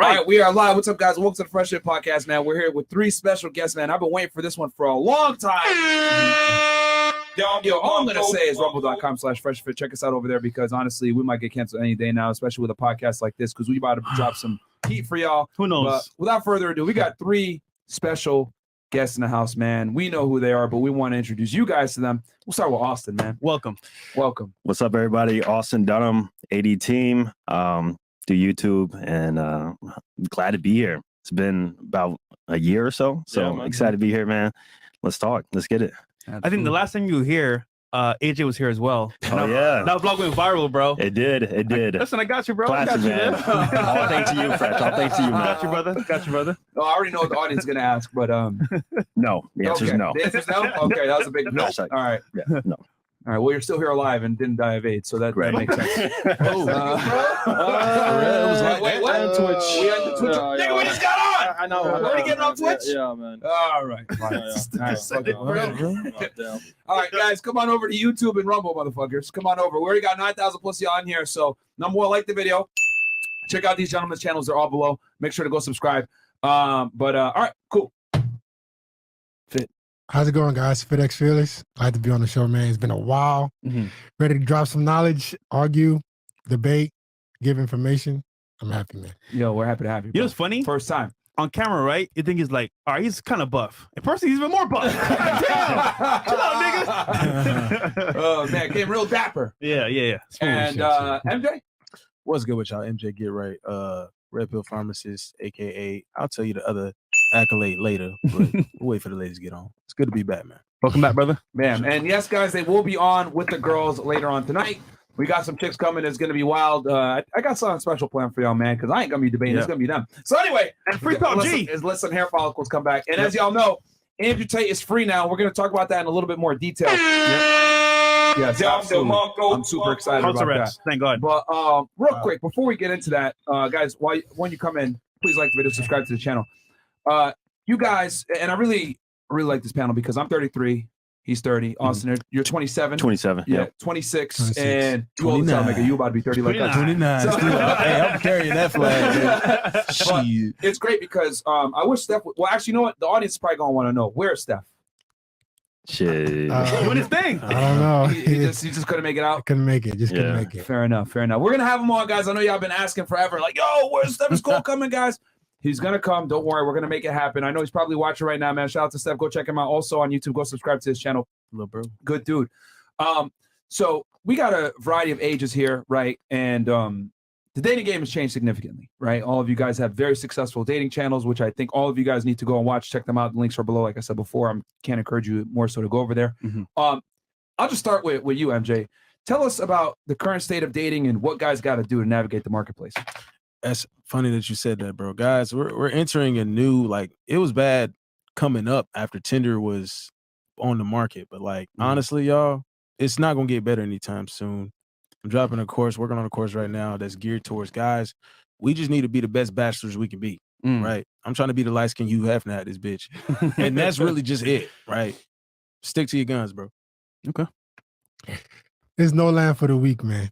right. All right, we are live. What's up, guys? Welcome to the Fresh Fit Podcast, man. We're here with 3 special guests, man. I've been waiting for this one for a long time. Yo, all I'm going to say is rumble.com/freshfit. Check us out over there because, honestly, we might get canceled any day now, especially with a podcast like this because we about to drop some heat for y'all. Who knows? But without further ado, we got 3 special guests in the house, man. We know who they are, but we want to introduce you guys to them. We'll start with Austin, man. Welcome. What's up, everybody? Austin Dunham, AD team. Do YouTube, and I'm glad to be here. It's been about a year or so, excited to be here, man. Let's talk. Let's get it. I think the last time you were here, AJ was here as well. Oh, yeah. That vlog went viral, bro. It did. Listen, I got you, bro. Classic, man. All thanks to you, Fresh. All thanks to you, man. Got you, brother. No, I already know what the audience is going to ask, but no. The answer is no. The answer is no? Okay, that was a big no. All right. Yeah, no. All right, well, you're still here alive and didn't die of AIDS, so that makes sense. Wait, what? Twitch. We had the Twitch. Nigga, we just got on! I know. We're already getting on Twitch? Yeah, man. All right. All right, guys, come on over to YouTube and Rumble, motherfuckers. Come on over. We already got 9,000 plus y'all on here, so number one, like the video. Check out these gentlemen's channels. They're all below. Make sure to go subscribe. All right, cool. Fit. How's it going, guys? Fitxfearless. Glad to be on the show, man. It's been a while. Ready to drop some knowledge, argue, debate, give information. I'm happy, man. Yo, we're happy to have you. You know what's funny? First time. On camera, right? You think he's like, all right, he's kind of buff. In person, he's even more buff. Damn! Chill out, nigga. Oh, man, came real dapper. Yeah. And MJ? What's good with y'all? MJ GetRight, RedPill pharmacist, aka I'll tell you the other accolade later, but we'll wait for the ladies to get on. It's good to be back, man. Welcome back, brother. Man, and yes, guys, they will be on with the girls later on tonight. We got some chicks coming. It's going to be wild. I got something special planned for y'all, man, because I ain't going to be debating. It's going to be them. So anyway, and free PUBG is listen hair follicles come back. And as y'all know, Andrew Tate is free now. We're going to talk about that in a little bit more detail. Yes, absolutely. I'm super excited about that. Thank God. But real quick, before we get into that, guys, when you come in, please like the video, subscribe to the channel. You guys, and I really like this panel because I'm 33. He's 30. Austin, you're 27. 27. Yeah, 26. And you old time, nigga. You about to be 30 like that. 29. So, hey, I'm carrying that flag. Shit. It's great because I wish Steph would. Well, actually, you know what? The audience is probably going to want to know. Where's Steph? Shit. What his thing? I don't know. He just couldn't make it out. Couldn't make it. Couldn't make it. Fair enough. We're going to have him on, guys. I know y'all been asking forever. Like, yo, where's Steph Cole coming, guys? He's going to come. Don't worry. We're going to make it happen. I know he's probably watching right now, man. Shout out to Steph. Go check him out. Also on YouTube, go subscribe to his channel. Little bro. Good dude. So we got a variety of ages here, right? And the dating game has changed significantly, right? All of you guys have very successful dating channels, which I think all of you guys need to go and watch. Check them out. The links are below. Like I said before, I can't encourage you more so to go over there. I'll just start with you, MJ. Tell us about the current state of dating and what guys got to do to navigate the marketplace. That's funny that you said that, bro. Guys, we're entering a new, it was bad coming up after Tinder was on the market. But honestly, y'all, it's not going to get better anytime soon. I'm dropping a course, working on a course right now that's geared towards guys. We just need to be the best bachelors we can be, right? I'm trying to be the light-skinned Hugh Hefner at this bitch. And that's really just it, right? Stick to your guns, bro. Okay. There's no land for the weak, man.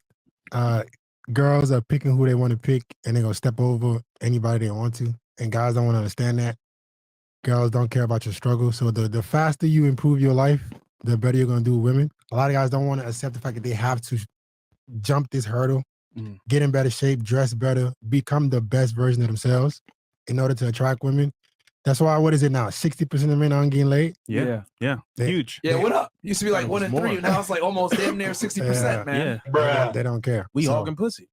Girls are picking who they want to pick, and they're going to step over anybody they want to. And guys don't want to understand that. Girls don't care about your struggle. So the faster you improve your life, the better you're going to do with women. A lot of guys don't want to accept the fact that they have to jump this hurdle, get in better shape, dress better, become the best version of themselves in order to attract women. That's why, what is it now? 60% of men aren't getting laid? Yeah. Huge. Yeah, what up? Used to be like 1 in 3. Now it's like almost damn near 60%, man. Yeah. They don't care. We hogging pussy.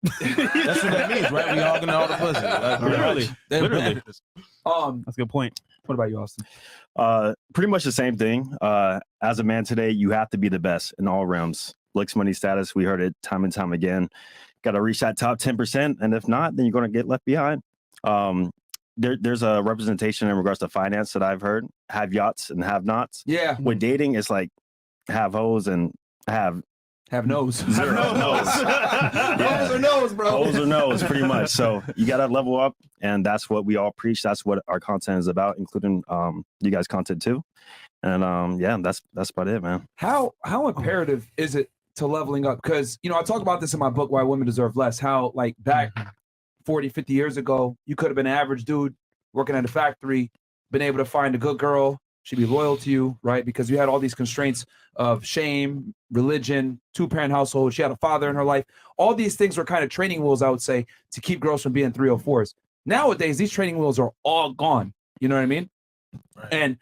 That's what that means, right? We hogging all the pussy. Literally. That's a good point. What about you, Austin? Pretty much the same thing. As a man today, you have to be the best in all realms. Looks, money, status. We heard it time and time again. Got to reach that top 10%. And if not, then you're going to get left behind. There's a representation in regards to finance that I've heard. Have yachts and have nots. Yeah. With dating, it's like have hoes and have nose. Zero. Nose. Hoes or nose, bro. Hoes or nose, pretty much. So you got to level up, and that's what we all preach. That's what our content is about, including you guys' content too. And that's about it, man. How imperative is it to leveling up? Because I talk about this in my book, Why Women Deserve Less. How back 40, 50 years ago, you could have been an average dude working at a factory, been able to find a good girl. She'd be loyal to you, right? Because you had all these constraints of shame, religion, 2-parent household. She had a father in her life. All these things were kind of training wheels, I would say, to keep girls from being 304s. Nowadays, these training wheels are all gone. You know what I mean? Right. And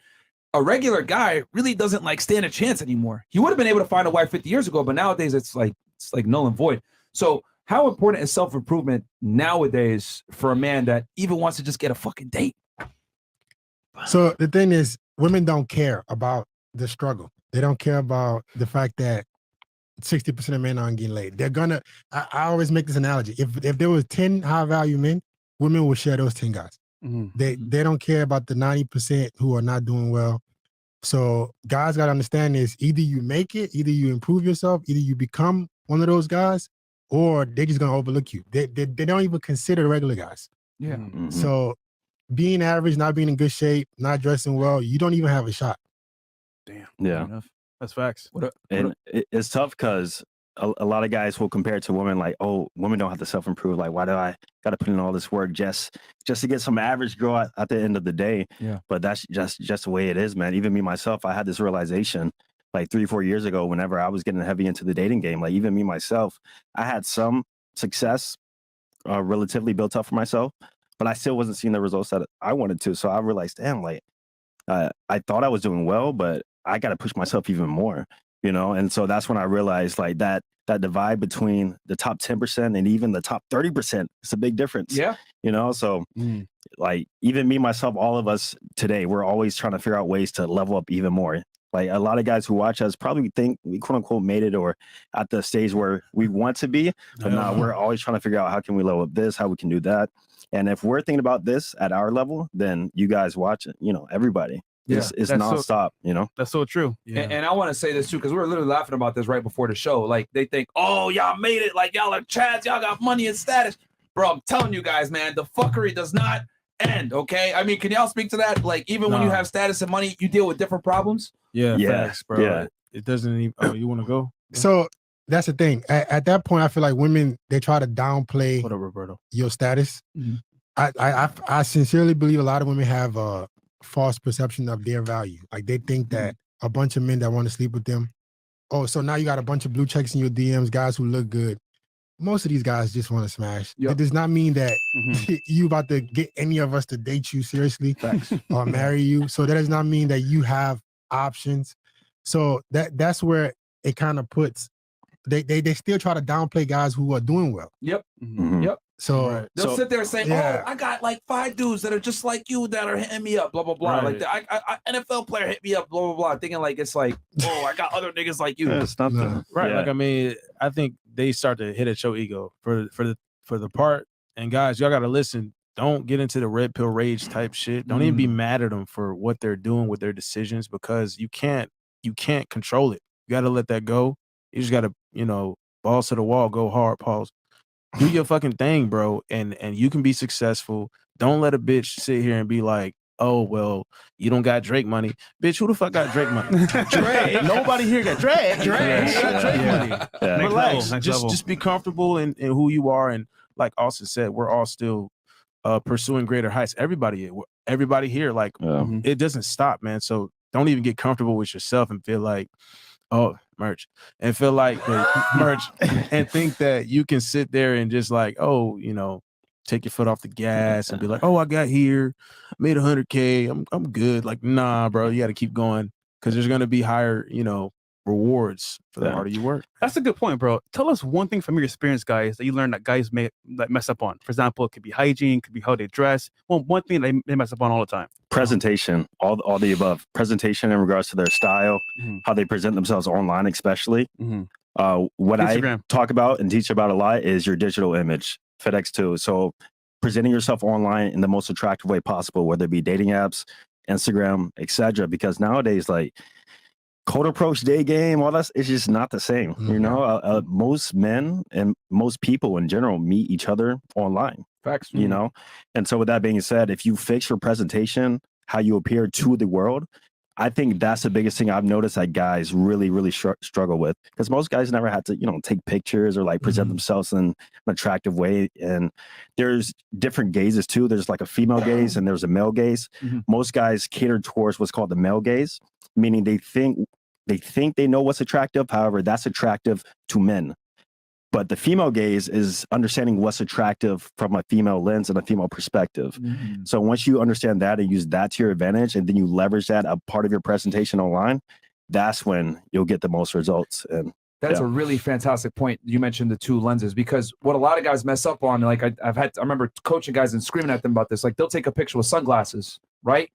a regular guy really doesn't like stand a chance anymore. He would have been able to find a wife 50 years ago, but nowadays it's like null and void. So how important is self-improvement nowadays for a man that even wants to just get a fucking date? So the thing is, women don't care about the struggle. They don't care about the fact that 60% of men aren't getting laid. They're gonna, I always make this analogy. If there was 10 high value men, women will share those 10 guys. They don't care about the 90% who are not doing well. So guys got to understand this: either you make it, either you improve yourself, either you become one of those guys, or they're just gonna overlook you. They don't even consider the regular guys. Yeah. So being average, not being in good shape, not dressing well, you don't even have a shot. Damn. Yeah. That's facts. And it's tough because a lot of guys will compare it to women like, oh, women don't have to self-improve. Like, why do I got to put in all this work just to get some average girl at the end of the day? Yeah. But that's just the way it is, man. Even me, myself, I had this realization like 3-4 years ago whenever I was getting heavy into the dating game. Like even me, myself, I had some success relatively built up for myself, but I still wasn't seeing the results that I wanted to. So I realized, damn, like I thought I was doing well, but I got to push myself even more, you know? And so that's when I realized like that divide between the top 10% and even the top 30%, it's a big difference. Yeah. You know, so like even me, myself, all of us today, we're always trying to figure out ways to level up even more. Like a lot of guys who watch us probably think we quote unquote made it or at the stage where we want to be, but now we're always trying to figure out how can we level up this, how we can do that. And if we're thinking about this at our level, then you guys watch it, you know, everybody. It's nonstop, you know? That's so true. Yeah. And I want to say this too, because we were literally laughing about this right before the show. Like they think, oh, y'all made it. Like y'all are chads. Y'all got money and status. Bro, I'm telling you guys, man, the fuckery does not end, okay? I mean, can y'all speak to that? Like even when you have status and money, you deal with different problems? Yeah, facts, bro. Yeah. It doesn't even, oh, you want to go? So that's the thing. At that point, I feel like women, they try to downplay What up, Roberto? your status. I sincerely believe a lot of women have a false perception of their value. Like they think that a bunch of men that want to sleep with them, oh, so now you got a bunch of blue checks in your DMs, guys who look good. Most of these guys just want to smash. It does not mean that you about to get any of us to date you seriously or marry you. So that does not mean that you have options. So that's where it kind of puts, they still try to downplay guys who are doing well. Yep. So they'll sit there saying, oh, I got like 5 dudes that are just like you that are hitting me up, blah, blah, blah. Right. Like I NFL player hit me up, blah, blah, blah. Thinking like, it's like, oh, I got other niggas like you. It's nothing. Right. Yeah. Like, I mean, I think they start to hit at your ego for the part. And guys, y'all got to listen. Don't get into the red pill rage type shit. Don't even be mad at them for what they're doing with their decisions, because you can't control it. You got to let that go. You just got to, you know, balls to the wall, go hard, pause. Do your fucking thing, bro, and you can be successful. Don't let a bitch sit here and be like, oh, well, you don't got Drake money. Bitch, who the fuck got Drake money? Drake. Nobody here got Drake. Drake got Drake money. Yeah. Relax. Next level. Just be comfortable in who you are. And like Austin said, we're all still pursuing greater heights. Everybody here, like, it doesn't stop, man. So don't even get comfortable with yourself and feel like, oh, merch, and feel like merch and think that you can sit there and just like, oh, you know, take your foot off the gas and be like, oh, I got here, made 100K, I'm good. Like, nah, bro, you got to keep going, because there's going to be higher, you know, rewards for the harder you work. That's a good point, bro. Tell us one thing from your experience, guys, that you learned that guys may mess up on. For example, it could be hygiene, could be how they dress. Well, one thing they mess up on all the time. Presentation, all the above. Presentation in regards to their style, how they present themselves online, especially. What Instagram. I talk about and teach about a lot is your digital image, FedEx too. So presenting yourself online in the most attractive way possible, whether it be dating apps, Instagram, etc. Because nowadays, like, cold approach, day game, all that, it's just not the same. You know, most men and most people in general meet each other online. Facts. You know, and so with that being said, if you fix your presentation, how you appear to the world, I think that's the biggest thing I've noticed that guys really struggle with, because most guys never had to, take pictures or like present themselves in an attractive way. And there's different gazes too. There's like a female gaze and there's a male gaze. Most guys cater towards what's called the male gaze, meaning they think they know what's attractive. However, that's attractive to men. But the female gaze is understanding what's attractive from a female lens and a female perspective. So once you understand that and use that to your advantage, and then you leverage that a part of your presentation online, that's when you'll get the most results. And that's a really fantastic point. You mentioned the two lenses, because what a lot of guys mess up on, like I remember coaching guys and screaming at them about this. Like they'll take a picture with sunglasses, right?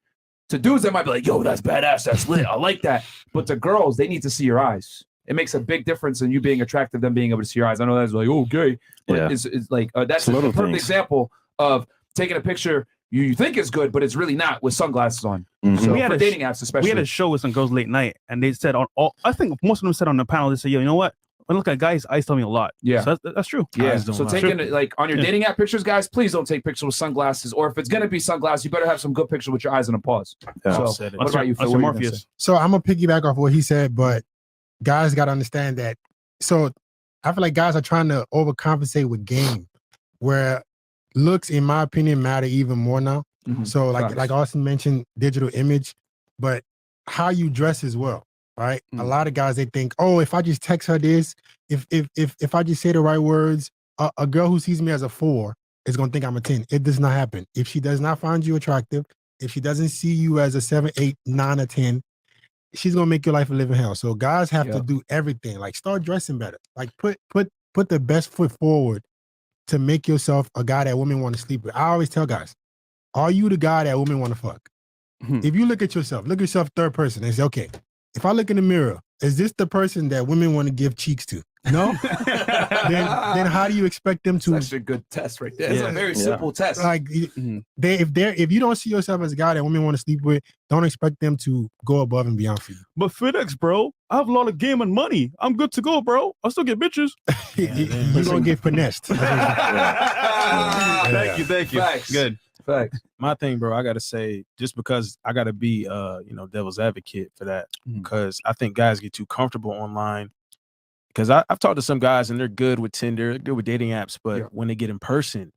To dudes, they might be like, yo, that's badass. That's lit. I like that. But to girls, they need to see your eyes. It makes a big difference in you being attractive, them being able to see your eyes. I know that's like, okay, but it's like that's a perfect example of taking a picture you think is good, but it's really not, with sunglasses on. So we had for dating apps, especially. We had a show with some girls late night, and they said I think most of them said on the panel, they said, yo, you know what? When I look at guys, eyes tell me a lot. Yeah, so that's true. Yeah, so taking like on your dating app pictures, guys, please don't take pictures with sunglasses. Or if it's gonna be sunglasses, you better have some good pictures with your eyes on a pause. So what about you, Phil? Morpheus? So I'm gonna piggyback off what he said, but guys got to understand that. So I feel like guys are trying to overcompensate with game, where looks, in my opinion, matter even more now. So like Austin mentioned, digital image, but how you dress as well, right? A lot of guys, they think, oh, if I just text her this, if I just say the right words, a girl who sees me as a 4 is gonna think I'm a 10. It does not happen. If she does not find you attractive, if she doesn't see you as a 7, 8, 9, or 10, she's gonna make your life a living hell. So guys have to do everything. Like start dressing better. Like put the best foot forward to make yourself a guy that women want to sleep with. I always tell guys, are you the guy that women want to fuck? If you look at yourself third person and say, okay, if I look in the mirror, is this the person that women want to give cheeks to? No? then how do you expect them to? That's a good test right there. It's a very simple test. Like if you don't see yourself as a guy that women want to sleep with, don't expect them to go above and beyond for you. But FedEx, bro, I have a lot of game and money. I'm good to go, bro. I still get bitches. You're gonna get finessed. Thank you. Facts. Good. Facts. My thing, bro, I gotta say, just because I gotta be devil's advocate for that, because I think guys get too comfortable online. Because I've talked to some guys and they're good with Tinder, they're good with dating apps, but when they get in person,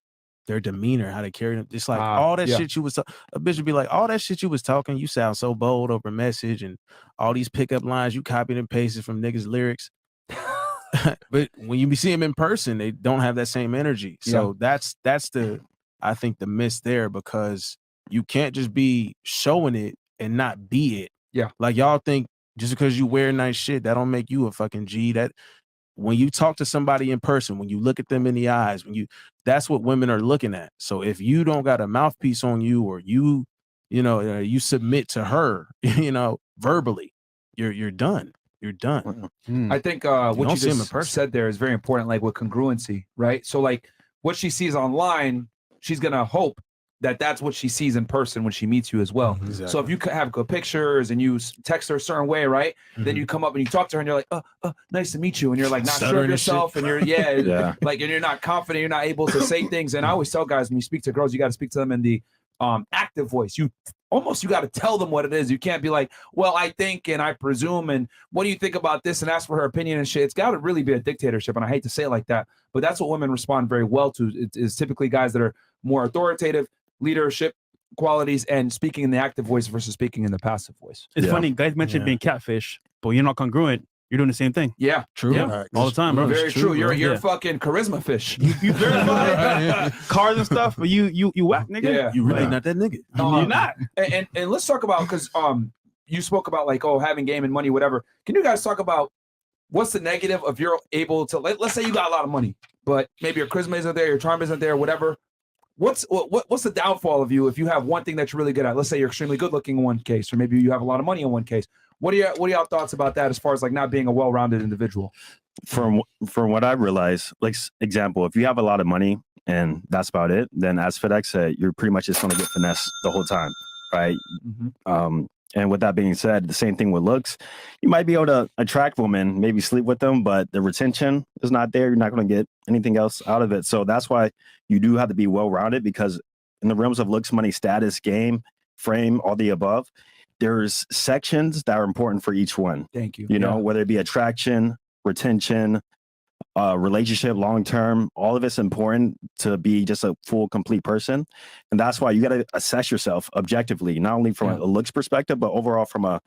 their demeanor, how they carry them, it's like all that shit you was a bitch would be like, all that shit you was talking, you sound so bold over message, and all these pickup lines you copied and pasted from niggas' lyrics. But when you see them in person, they don't have that same energy. So that's the I think the miss there, because you can't just be showing it and not be it. Yeah. Like y'all think just because you wear nice shit, that don't make you a fucking G. That when you talk to somebody in person, when you look at them in the eyes, that's what women are looking at. So if you don't got a mouthpiece on you, or you submit to her, verbally, you're done. You're done. I think what you just said there is very important, like with congruency, right? So like what she sees online, she's gonna hope that that's what she sees in person when she meets you as well. Exactly. So if you have good pictures and you text her a certain way, right? Then you come up and you talk to her and you're like, nice to meet you. And you're like, not sure of yourself. And you're, like, and you're not confident. You're not able to say things. And I always tell guys, when you speak to girls, you got to speak to them in the active voice. You got to tell them what it is. You can't be like, well, I think, and I presume, and what do you think about this? And ask for her opinion and shit. It's got to really be a dictatorship. And I hate to say it like that, but that's what women respond very well to. It is typically guys that are more authoritative, leadership qualities, and speaking in the active voice versus speaking in the passive voice. It's funny, guys mentioned being catfish, but you're not congruent. You're doing the same thing. Yeah, true. Yeah. All the time, bro. Very true. You're fucking charisma fish. You verify cars and stuff, but you whack, nigga. Yeah. You really not that nigga. You're not. And let's talk about, because you spoke about like, having game and money, whatever. Can you guys talk about what's the negative of you're able to, let's say you got a lot of money, but maybe your charisma isn't there, your charm isn't there, whatever. What's the downfall of you if you have one thing that you're really good at? Let's say you're extremely good looking in one case, or maybe you have a lot of money in one case. What are y'all thoughts about that as far as like not being a well-rounded individual? From what I realized, like example, if you have a lot of money and that's about it, then as FedEx said, you're pretty much just going to get finessed the whole time, right? And with that being said, the same thing with looks. You might be able to attract women, maybe sleep with them, but the retention is not there. You're not going to get anything else out of it. So that's why you do have to be well-rounded, because in the realms of looks, money, status, game, frame, all the above, there's sections that are important for each one. Thank you. You know, whether it be attraction, retention, relationship, long term, all of it's important to be just a full, complete person. And that's why you got to assess yourself objectively, not only from a looks perspective, but overall from a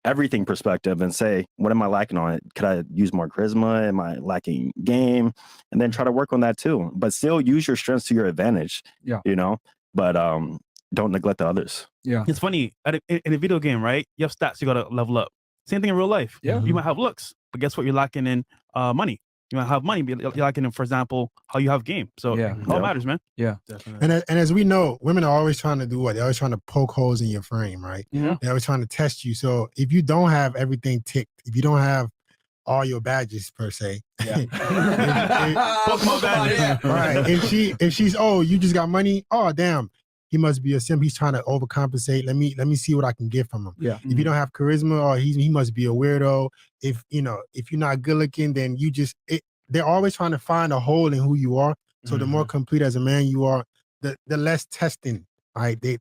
everything perspective, and say, what am I lacking on it? Could I use more charisma? Am I lacking game? And then try to work on that too. But still use your strengths to your advantage. Yeah. You know, but don't neglect the others. Yeah. It's funny in a video game, right? You have stats you gotta level up. Same thing in real life. Yeah. You might have looks, but guess what? You're lacking in money. You might have money, but you're lacking in, for example, how you have game. So all matters, man. Yeah. And as we know, women are always trying to do what? They're always trying to poke holes in your frame, right? Yeah. They're always trying to test you. So if you don't have everything ticked, if you don't have all your badges per se, Yeah. right? If she's you just got money, oh damn, he must be a simp. He's trying to overcompensate. Let me see what I can get from him. Yeah. If you don't have charisma, he must be a weirdo. If you're not good looking, then they're always trying to find a hole in who you are. So the more complete as a man you are, the less testing, right? They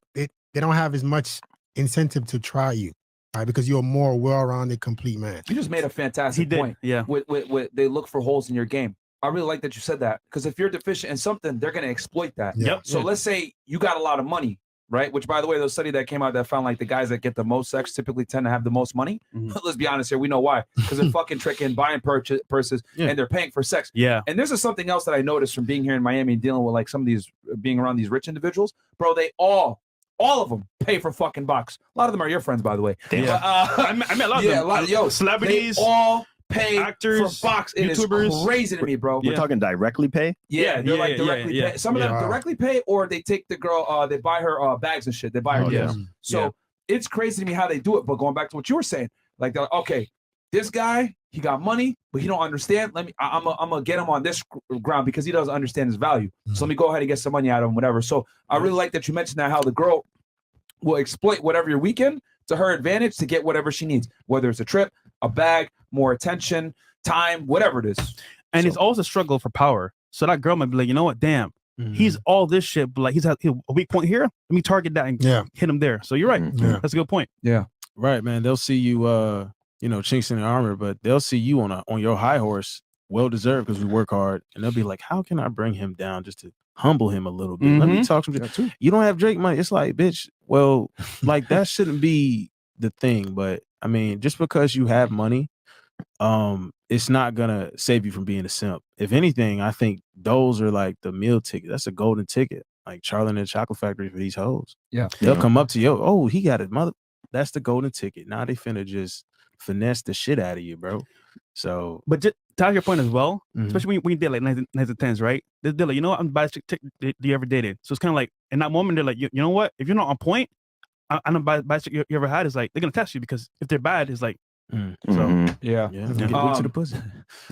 don't have as much incentive to try you, right? Because you're a more well-rounded, complete man. You just made a fantastic point. Yeah. With they look for holes in your game. I really like that you said that, because if you're deficient in something, they're going to exploit that. Yeah. So let's say you got a lot of money, right? Which, by the way, the study that came out that found like the guys that get the most sex typically tend to have the most money. Let's be honest here. We know why. Because they're fucking tricking, buying purses, and they're paying for sex. Yeah. And this is something else that I noticed from being here in Miami and dealing with like some of these, being around these rich individuals. Bro, they all of them pay for fucking box. A lot of them are your friends, by the way. Yeah. I met a lot of them. A lot, celebrities, they all pay actors, for box. It YouTubers. is crazy to me, bro. We're talking directly pay. Yeah, they're like directly pay. Some of them directly pay, or they take the girl, they buy her bags and shit. They buy her gifts. So it's crazy to me how they do it. But going back to what you were saying, like they're like, okay, this guy, he got money, but he don't understand. I'm gonna get him on this ground because he doesn't understand his value. So let me go ahead and get some money out of him, whatever. So I really like that you mentioned that, how the girl will exploit whatever your weekend to her advantage to get whatever she needs, whether it's a trip, a bag, more attention, time, whatever it is. And it's always a struggle for power. So that girl might be like, you know what, damn, he's all this shit, but like he's a weak point here. Let me target that and hit him there. So you're right. That's a good point. Yeah. Right, man. They'll see you chinks in the armor, but they'll see you on your high horse, well deserved, because we work hard, and they'll be like, how can I bring him down just to humble him a little bit? Let me talk some shit. You don't have Drake money. It's like, bitch, well, like that shouldn't be the thing. But I mean, just because you have money, it's not gonna save you from being a simp. If anything, I think those are like the meal ticket. That's a golden ticket, like Charlie and the Chocolate Factory for these hoes. Yeah. They'll come up to you, oh, he got it, mother. That's the golden ticket. Now they finna just finesse the shit out of you, bro. So, but just to your point as well, especially when you did like 9s and 10s, right? They're like, you know what, I'm the baddest chick you ever dated. So it's kind of like in that moment, they're like, you know what? If you're not on point, I'm the baddest chick you ever had. Is like they're gonna test you, because if they're bad, it's like so yeah. Get to the pussy.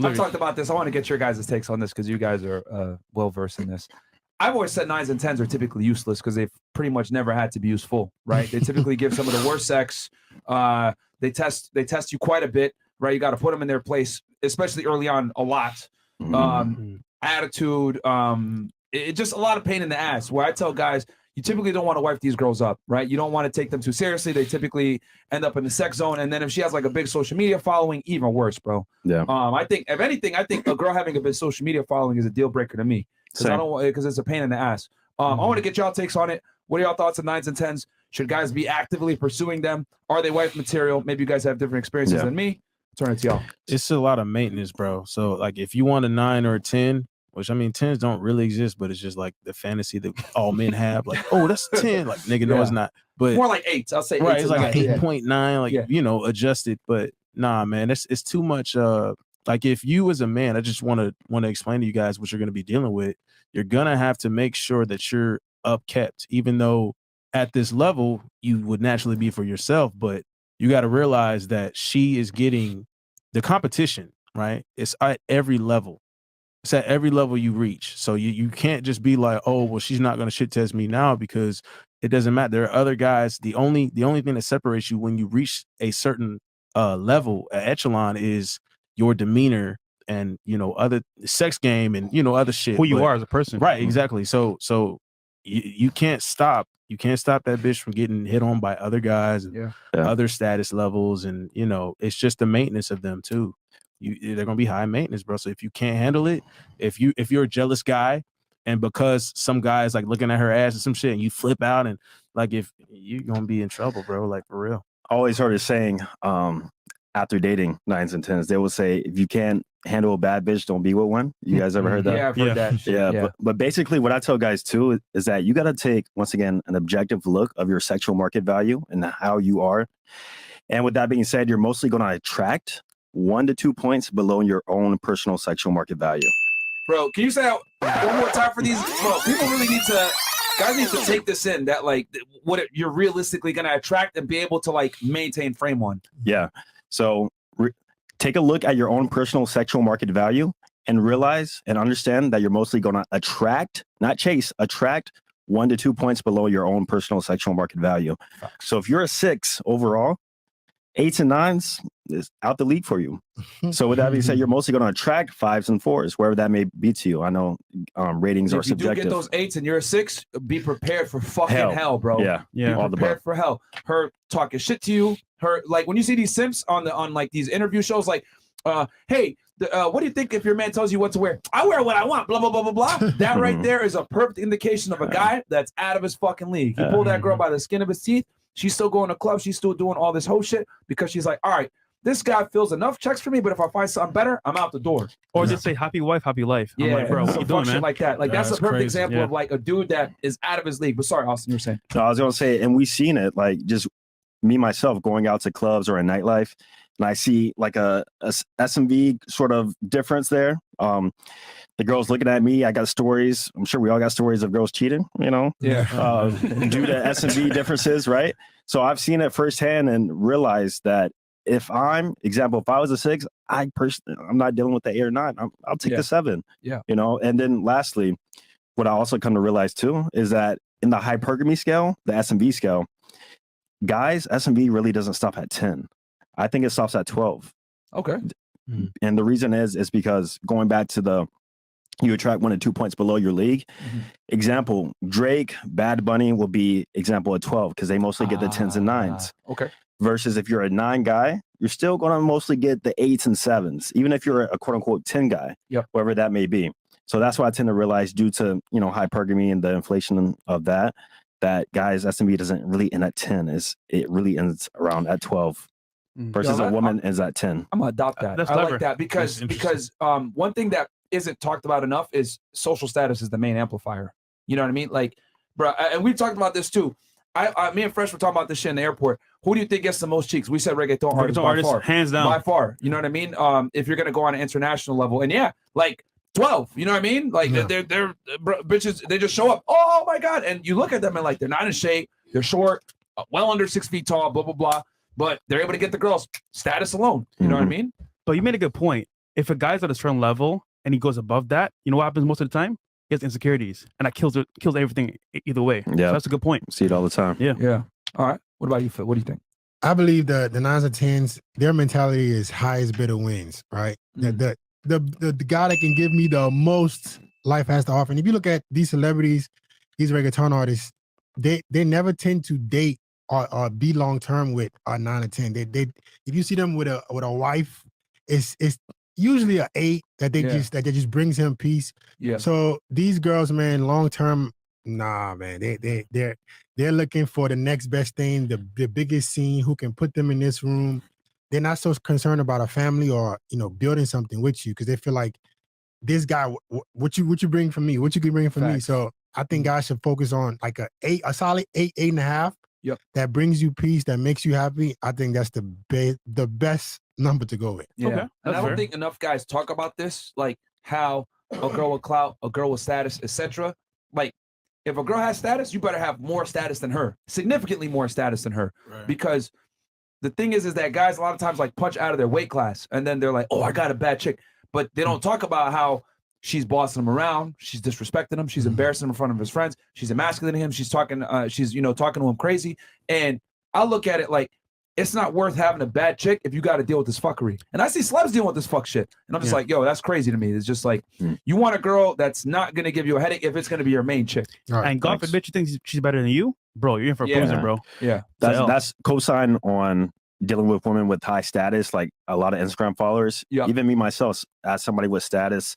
I've talked about this. I want to get your guys' takes on this because you guys are well versed in this. I've always said 9s and 10s are typically useless because they've pretty much never had to be useful, right? They typically give some of the worst sex. They test you quite a bit, right? You got to put them in their place, especially early on, a lot. Attitude, it's just a lot of pain in the ass. Where I tell guys, you typically don't want to wipe these girls up, right? You don't want to take them too seriously. They typically end up in the sex zone, and then if she has like a big social media following, even worse, bro. Yeah. I think if anything, I think a girl having a big social media following is a deal breaker to me, because it's a pain in the ass. I want to get y'all takes on it. What are y'all thoughts on 9s and 10s? Should guys be actively pursuing them? Are they wife material? Maybe you guys have different experiences than me. Turn it to y'all. It's a lot of maintenance, bro. So like if you want a 9 or a 10, which I mean 10s don't really exist, but it's just like the fantasy that all men have. Like, oh, that's 10. Like, nigga, no, it's not. But more like 8s. I'll say 8. Right, it's like 8.9, like adjusted. But nah, man, it's too much. Like if you as a man, I just want to explain to you guys what you're gonna be dealing with. You're gonna have to make sure that you're upkept, even though at this level you would naturally be for yourself, but you got to realize that she is getting the competition, right? It's at every level. It's at every level you reach. So you can't just be like, oh, well, she's not going to shit test me now, because it doesn't matter. There are other guys. The only thing that separates you when you reach a certain level, echelon, is your demeanor and, other sex game and, other shit. Who you are as a person. Right, exactly. So you can't stop. You can't stop that bitch from getting hit on by other guys and Yeah. other status levels, and you know, it's just the maintenance of them too. They're gonna be high maintenance, bro. So if you can't handle it, if you're a jealous guy, and because some guy is like looking at her ass and some shit, and you flip out, and like if you're gonna be in trouble, bro, like for real. I always heard a saying, after dating 9s and 10s, they will say, if you can't handle a bad bitch, don't be with one. You guys ever heard that? Yeah, I've heard that shit. Yeah, but basically what I tell guys too is that you got to take, once again, an objective look of your sexual market value and how you are. And with that being said, you're mostly going to attract 1 to 2 points below your own personal sexual market value. Bro, can you say that one more time for these? Bro, people really need to, guys need to take this in, that like what you're realistically going to attract and be able to like maintain frame on. Yeah. So take a look at your own personal sexual market value and realize and understand that you're mostly going to attract, not chase, attract 1 to 2 points below your own personal sexual market value. So if you're a 6 overall, 8s and 9s is out the league for you. So with that being said, you're mostly going to attract 5s and 4s, wherever that may be to you. I know ratings are subjective. If you do get those 8s and you're a 6, be prepared for fucking hell, bro. Yeah. Be prepared for hell. Her talking shit to you. Her, like when you see these simps on like these interview shows, like, hey, what do you think if your man tells you what to wear? I wear what I want, blah, blah, blah, blah, blah. That right there is a perfect indication of a guy that's out of his fucking league. You pull that girl by the skin of his teeth, she's still going to clubs, she's still doing all this whole shit because she's like, all right, this guy fills enough checks for me, but if I find something better, I'm out the door. Or just say happy wife, happy life. I'm like, bro, what you doing, man? Like that. Like that's a perfect example of like a dude that is out of his league. But sorry, Austin, you were saying. No, I was going to say, and we've seen it, like just me, myself, going out to clubs or a nightlife, and I see like a SMV sort of difference there. The girls looking at me, I got stories. I'm sure we all got stories of girls cheating, you know, due to SMV differences, right? So I've seen it firsthand and realized that if I was a 6, I'm not dealing with the 8 or 9. I'll take the 7. Yeah. You know, and then lastly, what I also come to realize too is that in the hypergamy scale, the SMV scale, guys, SMV really doesn't stop at 10. I think it stops at 12. Okay. And the reason is because going back to you attract 1 to 2 points below your league. Example, Drake, Bad Bunny will be example at 12 because they mostly get the 10s and 9s. Okay. Versus if you're a 9 guy, you're still going to mostly get the 8s and 7s, even if you're a quote unquote 10 guy, wherever that may be. So that's why I tend to realize, due to, you know, hypergamy and the inflation of that guys, SMV doesn't really end at 10. It really ends around at 12 versus a woman ends at 10. I'm gonna adopt that. That's I clever. like that because one thing that isn't talked about enough is social status is the main amplifier. You know what I mean? Like, bro, and we talked about this too. Me and Fresh were talking about this shit in the airport. Who do you think gets the most cheeks? We said reggaeton artists by far. Hands down. By far. You know what I mean? If you're gonna go on an international level, and like 12. You know what I mean? Like they're bitches. They just show up. Oh my god! And you look at them and like they're not in shape. They're short, well under 6 feet tall. Blah blah blah. But they're able to get the girls status alone. You know what I mean? But you made a good point. If a guy's at a certain level and he goes above that, you know what happens most of the time? He has insecurities, and that kills everything either way. Yeah, so that's a good point. See it all the time. Yeah. All right. What about you, Phil? What do you think? I believe the 9s and 10s, their mentality is highest bidder wins, right? The guy that can give me the most life has to offer. And if you look at these celebrities, these reggaeton artists, they never tend to date or be long term with a 9 or 10. They if you see them with a wife, it's usually an 8 that just brings him peace. Yeah. So these girls, man, long term, nah, man, they're looking for the next best thing, the biggest scene, who can put them in this room. They're not so concerned about a family or, you know, building something with you, because they feel like this guy, what you bring for me, what you can bring for me. So I think guys should focus on like a solid 8.5. Yep. That brings you peace, that makes you happy. I think that's the best number to go with. Yeah. Okay, And I don't fair. think enough guys talk about this, like how a girl with clout, a girl with status, etc. Like, if a girl has status, you better have more status than her, significantly more status than her, because the thing is that guys a lot of times like punch out of their weight class, and then they're like, "Oh, I got a bad chick," but they don't talk about how she's bossing him around, she's disrespecting him, she's embarrassing him in front of his friends, she's emasculating him, she's talking, talking to him crazy. And I look at it like, it's not worth having a bad chick if you got to deal with this fuckery. And I see celebs dealing with this fuck shit. And I'm just like, yo, that's crazy to me. It's just like, you want a girl that's not going to give you a headache if it's going to be your main chick. Right. And God forbid you think she's better than you, bro. You're in for a bruising, bro. Yeah. That's cosign on dealing with women with high status, like a lot of Instagram followers. Yeah. Even me myself, as somebody with status,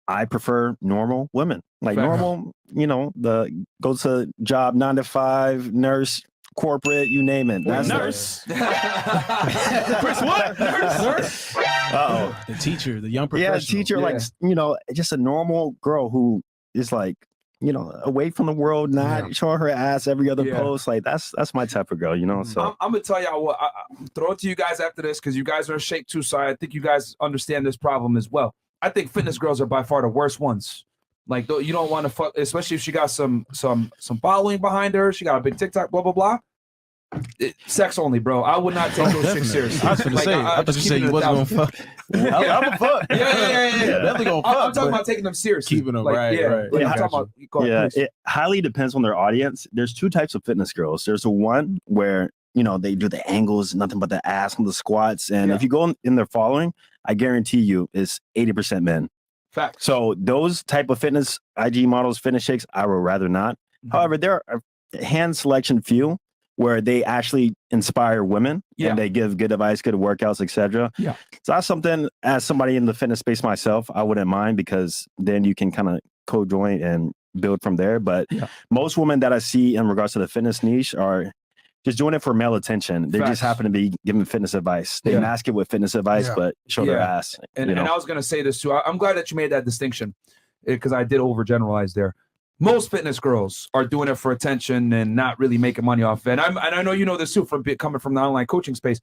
I prefer normal women. Like Fair normal, you know, the go to job 9 to 5, nurse, corporate, you name it. That's nurse. Chris, what? Nurse? Uh-oh. The teacher, the young professional. Yeah, teacher, like, you know, just a normal girl who is like, you know, away from the world, not showing her ass every other post. Like, that's my type of girl, you know? So I'm going to tell y'all what, I'll throw it to you guys after this because you guys are in shape too. So I think you guys understand this problem as well. I think fitness girls are by far the worst ones. Like, you don't want to fuck, especially if she got some following behind her. She got a big TikTok, blah, blah, blah. Sex only, bro. I would not take those chicks seriously. I was going to say, I thought you said you wasn't going to fuck. I'm a fuck. Yeah. Definitely going to fuck. I'm talking about taking them seriously. Keeping them, like, right. Like, I'm talking about, it highly depends on their audience. There's two types of fitness girls. There's the one where, you know, they do the angles, nothing but the ass and the squats. And if you go in their following, I guarantee you it's 80% men. Facts. So those type of fitness IG models, fitness chicks, I would rather not. However, there are a hand selection few where they actually inspire women and they give good advice, good workouts, etc. Yeah. So that's something, as somebody in the fitness space myself, I wouldn't mind, because then you can kind of co-join and build from there. But most women that I see in regards to the fitness niche are just doing it for male attention. They just happen to be giving fitness advice. They mask it with fitness advice, but show their ass. And I was going to say this too. I'm glad that you made that distinction, because I did overgeneralize there. Most fitness girls are doing it for attention and not really making money off it. And I know you know this too, from coming from the online coaching space.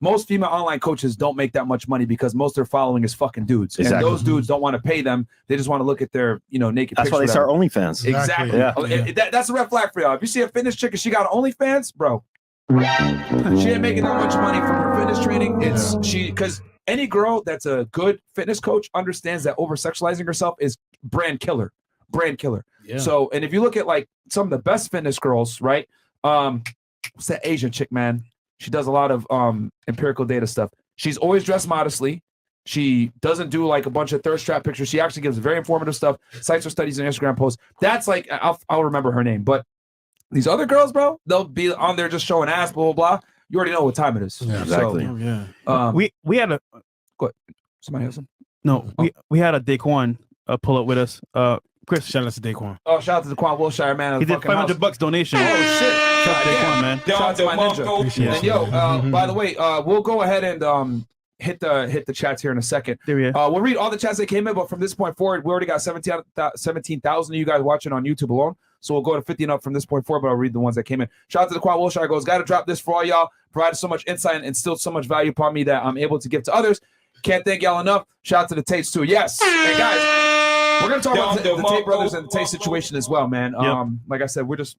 Most female online coaches don't make that much money because most of their following is fucking dudes. Exactly. And those dudes don't want to pay them. They just want to look at their, you know, naked That's picture. why they start OnlyFans. Exactly. That's a red flag for y'all. If you see a fitness chick and she got OnlyFans, bro, she ain't making that much money from her fitness training. It's because any girl that's a good fitness coach understands that over-sexualizing herself is brand killer. Yeah. So, and if you look at like some of the best fitness girls, right? What's that Asian chick, man? She does a lot of empirical data stuff. She's always dressed modestly. She doesn't do like a bunch of thirst trap pictures. She actually gives very informative stuff, cites her studies and Instagram posts. That's like, I'll remember her name. But these other girls, bro, they'll be on there just showing ass, blah, blah, blah. You already know what time it is. Yeah, exactly. So, we had a... Go ahead. Somebody else? No, we had a Daquan pull up with us. Chris, shout out to Daquan. Oh, shout out to Daquan Wilshire, man. He did $500 donation. Oh, shit. Shout out to Daquan, man. Shout out to my ninja. And yo, by the way, we'll go ahead and hit the chats here in a second. There we We'll read all the chats that came in, but from this point forward, we already got 17,000 of you guys watching on YouTube alone. So we'll go to 50 and up from this point forward, but I'll read the ones that came in. Shout out to the Daquan Wilshire. Goes, got to drop this for all y'all. Provided so much insight and instilled so much value upon me that I'm able to give to others. Can't thank y'all enough. Shout out to the Tates too. Yes. Hey guys, we're gonna talk about the Tate brothers and the Tate situation as well, man. Like I said, we're just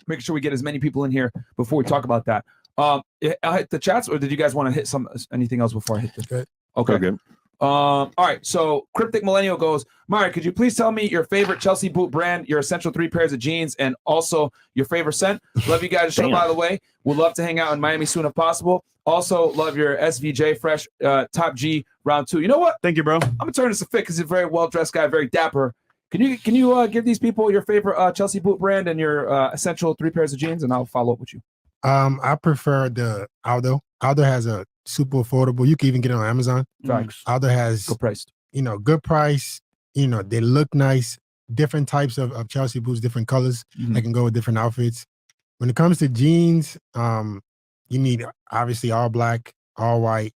making sure we get as many people in here before we talk about that. I'll hit the chats, or did you guys want to hit anything else before I hit this? Okay. Good. All right. So Cryptic Millennial goes, Mario, could you please tell me your favorite Chelsea boot brand, your essential 3 pairs of jeans, and also your favorite scent? Love you guys' show, by the way. Would love to hang out in Miami soon if possible. Also, love your SVJ Fresh Top G round 2. You know what? Thank you, bro. I'm gonna turn this to Fit because he's a very well dressed guy, very dapper. Can you give these people your favorite Chelsea boot brand and your essential 3 pairs of jeans, and I'll follow up with you. I prefer the Aldo. Aldo has a super affordable. You can even get it on Amazon. Thanks. Aldo has good price. Good price. They look nice. Different types of Chelsea boots, different colors. They can go with different outfits. When it comes to jeans, you need obviously all black, all white,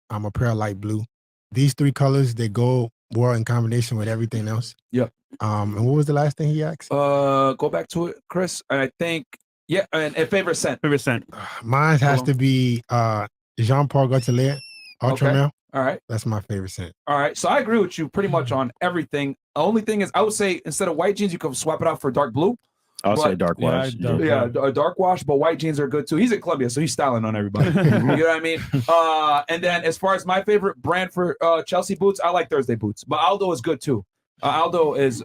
a pair of light blue. These 3 colors, they go well in combination with everything else. Yep. And what was the last thing he asked? Go back to it, Chris. I think, and favorite scent. Favorite scent. Mine has to be Jean-Paul Gaultier, Ultra Male. All right. That's my favorite scent. All right. So I agree with you pretty much on everything. The only thing is, I would say instead of white jeans, you can swap it out for dark blue. I'll say dark wash. A dark wash, but white jeans are good too. He's in Colombia, so he's styling on everybody. You know what I mean? And then as far as my favorite brand for Chelsea boots, I like Thursday boots, but Aldo is good too. Aldo is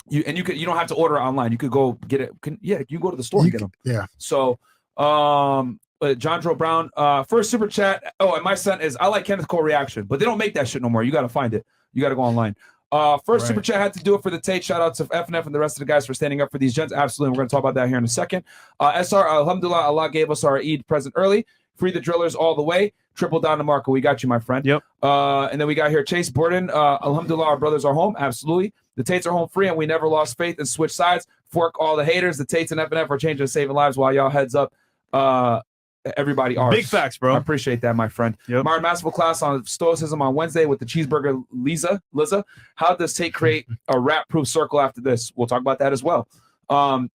you don't have to order it online. You could go get it. You can go to the store and get them. Yeah. So John Joe Brown. First super chat. Oh, and my son is, I like Kenneth Cole reaction, but they don't make that shit no more. You got to find it. You got to go online. First super chat had to do it for the Tate. Shout out to FNF and the rest of the guys for standing up for these gents. Absolutely. We're going to talk about that here in a second. SR, alhamdulillah, Allah gave us our Eid present early. Free the drillers all the way. Triple down to Marco. We got you, my friend. Yep. And then we got here Chase Borden. Alhamdulillah, our brothers are home. Absolutely. The Tates are home free, and we never lost faith and switched sides. Fork all the haters. The Tates and FNF are changing and saving lives while y'all heads up. Everybody are. Big facts, bro. I appreciate that, my friend. Yep. Martin Masterful class on Stoicism on Wednesday with the cheeseburger Liza. How does Tate create a rap-proof circle after this? We'll talk about that as well.